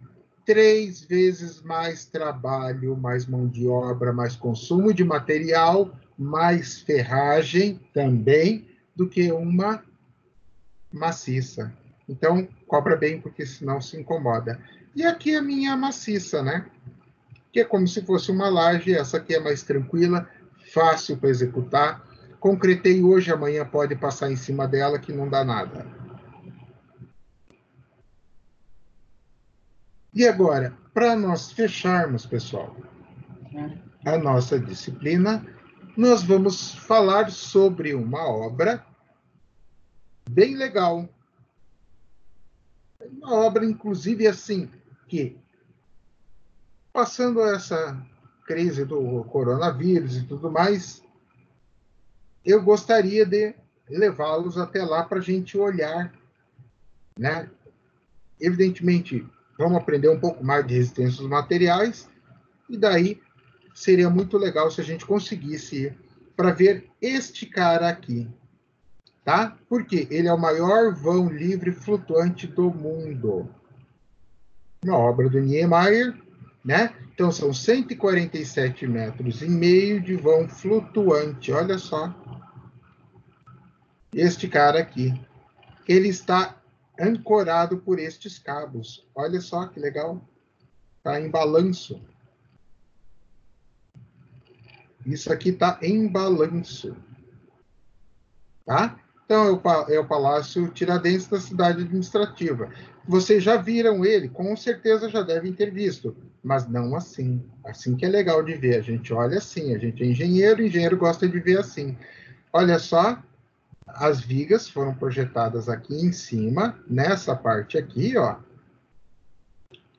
3 vezes mais trabalho, mais mão de obra, mais consumo de material, mais ferragem também, do que uma maciça. Então, cobra bem, porque senão se incomoda. E aqui a minha maciça, né? Que é como se fosse uma laje, essa aqui é mais tranquila, fácil para executar. Concretei hoje, amanhã pode passar em cima dela, que não dá nada. E agora, para nós fecharmos, pessoal, a nossa disciplina, nós vamos falar sobre uma obra bem legal. Uma obra, inclusive, assim, que, passando essa crise do coronavírus e tudo mais, eu gostaria de levá-los até lá para a gente olhar, né? Evidentemente, vamos aprender um pouco mais de resistência dos materiais, e daí seria muito legal se a gente conseguisse ir para ver este cara aqui, tá? Porque ele é o maior vão livre flutuante do mundo. Uma obra do Niemeyer, né? Então, são 147 metros e meio de vão flutuante. Olha só. Este cara aqui. Ele está ancorado por estes cabos. Olha só que legal. Está em balanço. Isso aqui está em balanço. Tá? Então, é o Palácio Tiradentes da cidade administrativa. Vocês já viram ele, com certeza já devem ter visto, mas não assim. Assim que é legal de ver. A gente olha assim, a gente é engenheiro, engenheiro gosta de ver assim. Olha só, as vigas foram projetadas aqui em cima, nessa parte aqui, ó.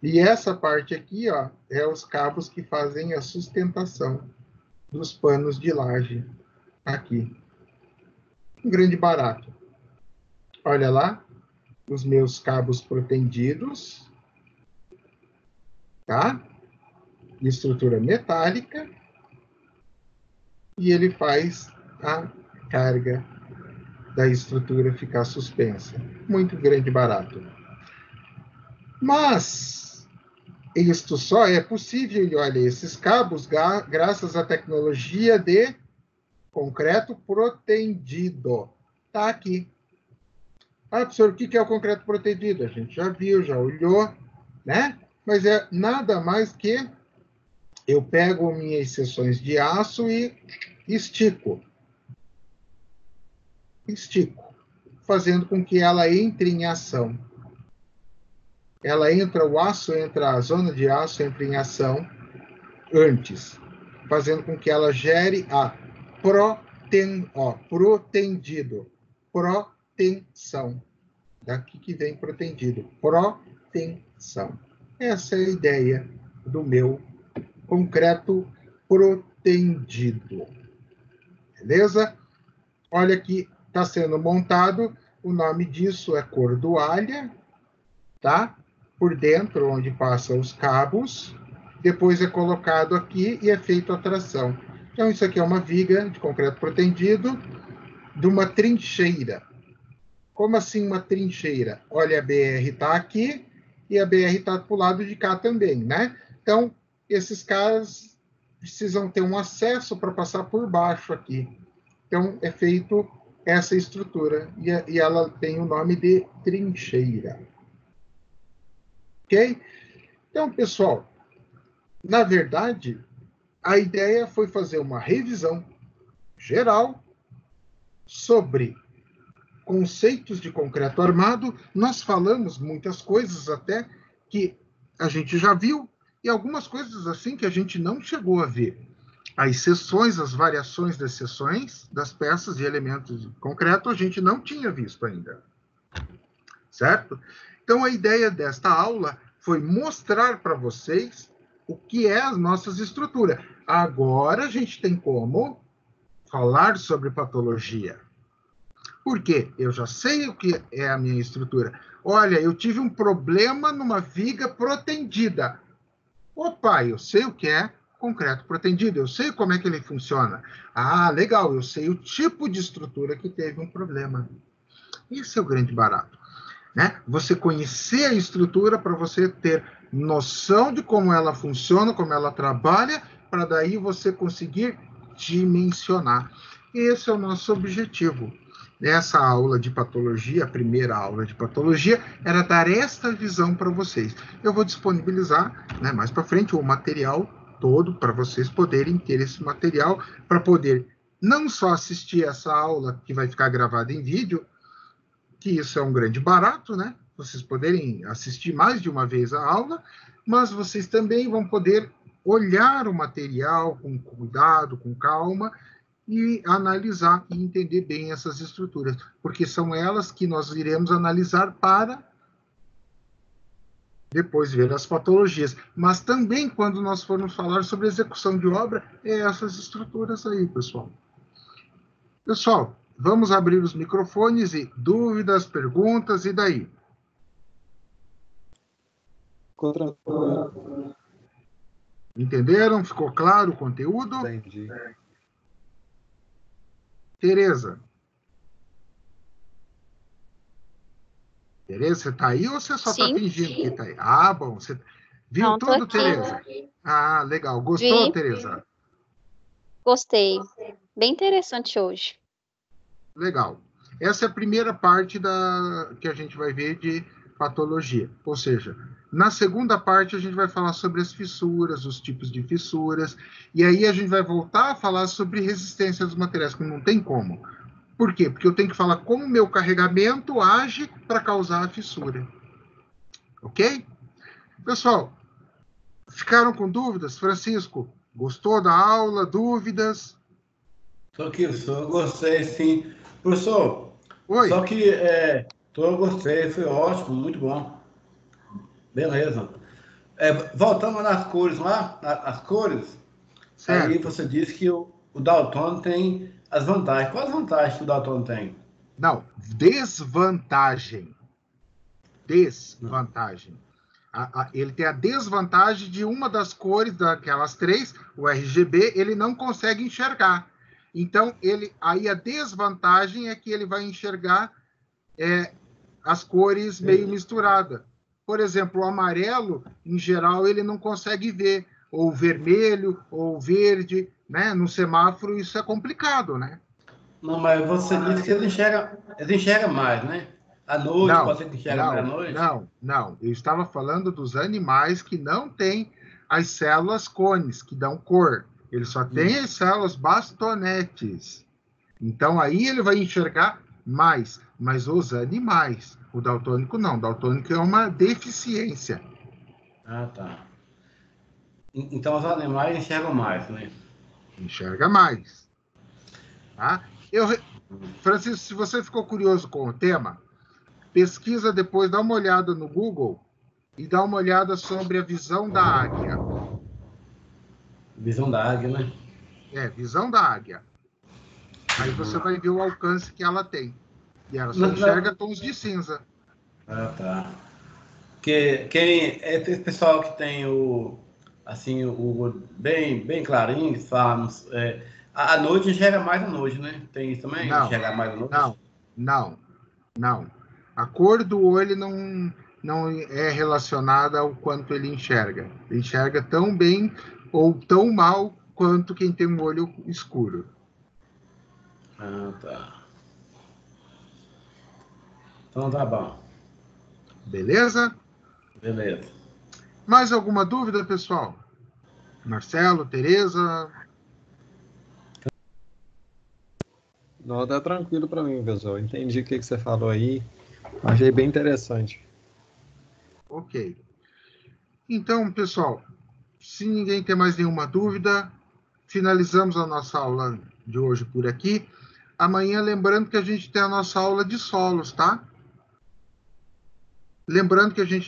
E essa parte aqui, ó, é os cabos que fazem a sustentação dos panos de laje aqui. Um grande barato. Olha lá, os meus cabos protendidos, tá? Estrutura metálica. E ele faz a carga da estrutura ficar suspensa. Muito grande barato. Mas isto só é possível, e olha, esses cabos, graças à tecnologia de concreto protendido. Está aqui. Ah, professor, o que é o concreto protendido? A gente já viu, já olhou, né? Mas é nada mais que eu pego minhas seções de aço e estico. Estico, fazendo com que ela entre em ação. A zona de aço entra em ação antes, fazendo com que ela gere a protendido. Proteção. Daqui que vem protendido. Proteção. Essa é a ideia do meu concreto protendido. Beleza? Olha aqui, está sendo montado. O nome disso é cordoalha, tá? Por dentro, onde passam os cabos. Depois é colocado aqui e é feito a tração. Então, isso aqui é uma viga de concreto protendido de uma trincheira. Como assim uma trincheira? Olha, a BR está aqui e a BR está para o lado de cá também, né? Então, esses caras precisam ter um acesso para passar por baixo aqui. Então, é feito essa estrutura e ela tem o nome de trincheira. Ok? Então, pessoal, na verdade, a ideia foi fazer uma revisão geral sobre conceitos de concreto armado. Nós falamos muitas coisas até que a gente já viu e algumas coisas assim que a gente não chegou a ver. As seções, as variações das seções das peças e elementos de concreto a gente não tinha visto ainda. Certo? Então, a ideia desta aula foi mostrar para vocês o que é as nossas estruturas. Agora a gente tem como falar sobre patologia. Por quê? Eu já sei o que é a minha estrutura. Olha, eu tive um problema numa viga protendida. Opa, eu sei o que é concreto protendido, eu sei como é que ele funciona. Ah, legal, eu sei o tipo de estrutura que teve um problema. Esse é o grande barato. Né? Você conhecer a estrutura para você ter noção de como ela funciona, como ela trabalha, para daí você conseguir dimensionar. Esse é o nosso objetivo. Nessa aula de patologia, a primeira aula de patologia, era dar esta visão para vocês. Eu vou disponibilizar, né, mais para frente o material todo para vocês poderem ter esse material, para poder não só assistir essa aula que vai ficar gravada em vídeo, que isso é um grande barato, né? Vocês poderem assistir mais de uma vez a aula, mas vocês também vão poder olhar o material com cuidado, com calma, e analisar e entender bem essas estruturas, porque são elas que nós iremos analisar para depois ver as patologias. Mas também, quando nós formos falar sobre execução de obra, é essas estruturas aí, pessoal. Pessoal, vamos abrir os microfones e dúvidas, perguntas, e daí? Ficou tranquilo. Entenderam? Ficou claro o conteúdo? Entendi. Tereza? Tereza, você está aí ou você só está Sim. fingindo que está aí? Ah, bom. Viu Não, tô tudo, aqui. Tereza? Ah, legal. Gostou, Vi. Tereza? Gostei. Bem interessante hoje. Legal. Essa é a primeira parte que a gente vai ver de patologia. Ou seja, na segunda parte a gente vai falar sobre as fissuras, os tipos de fissuras, e aí a gente vai voltar a falar sobre resistência dos materiais, que não tem como. Por quê? Porque eu tenho que falar como o meu carregamento age para causar a fissura. Ok? Pessoal, ficaram com dúvidas? Francisco, gostou da aula? Dúvidas? Só que eu gostei, sim. Professor, Oi? só que eu gostei, foi ótimo, muito bom. Beleza. Voltando nas cores lá, as cores, aí Certo. você disse que o Dalton tem as vantagens. Quais vantagens que o Dalton tem? Não, desvantagem. Desvantagem. Ele tem a desvantagem de uma das cores daquelas três, o RGB, ele não consegue enxergar. Então, aí a desvantagem é que ele vai enxergar as cores meio misturadas. Por exemplo, o amarelo, em geral, ele não consegue ver, ou o vermelho, ou o verde, né? No semáforo, isso é complicado, né? Não, mas você disse que eles enxergam mais, né? À noite, Não, pode ser que enxerga mais à não, noite? não, não. Eu estava falando dos animais que não têm as células cones, que dão cor. Ele só tem as células bastonetes. Então, aí ele vai enxergar mais. Mas os animais, o daltônico não. O daltônico é uma deficiência. Ah, tá. Então os animais enxergam mais, né? Enxerga mais. Tá? Francisco, se você ficou curioso com o tema, pesquisa depois, dá uma olhada no Google e dá uma olhada sobre a visão da águia. Visão da águia, né? Visão da águia. Aí você vai ver o alcance que ela tem. E ela só Na- enxerga na- tons de cinza. Ah, tá. Que quem é esse pessoal que tem assim o bem clarinho, que fala, à noite enxerga mais à noite, né? Tem isso também, Não, enxergar mais à noite. não, não, não. A cor do olho não é relacionada ao quanto ele enxerga. Ele enxerga tão bem ou tão mal quanto quem tem um olho escuro. Ah, tá. Então tá bom. Beleza? Beleza. Mais alguma dúvida, pessoal? Marcelo, Tereza? Não, tá tranquilo para mim, pessoal. Entendi o que você falou aí. Achei bem interessante. Ok. Então, pessoal, se ninguém tem mais nenhuma dúvida, finalizamos a nossa aula de hoje por aqui. Amanhã, lembrando que a gente tem a nossa aula de solos, tá? Lembrando que a gente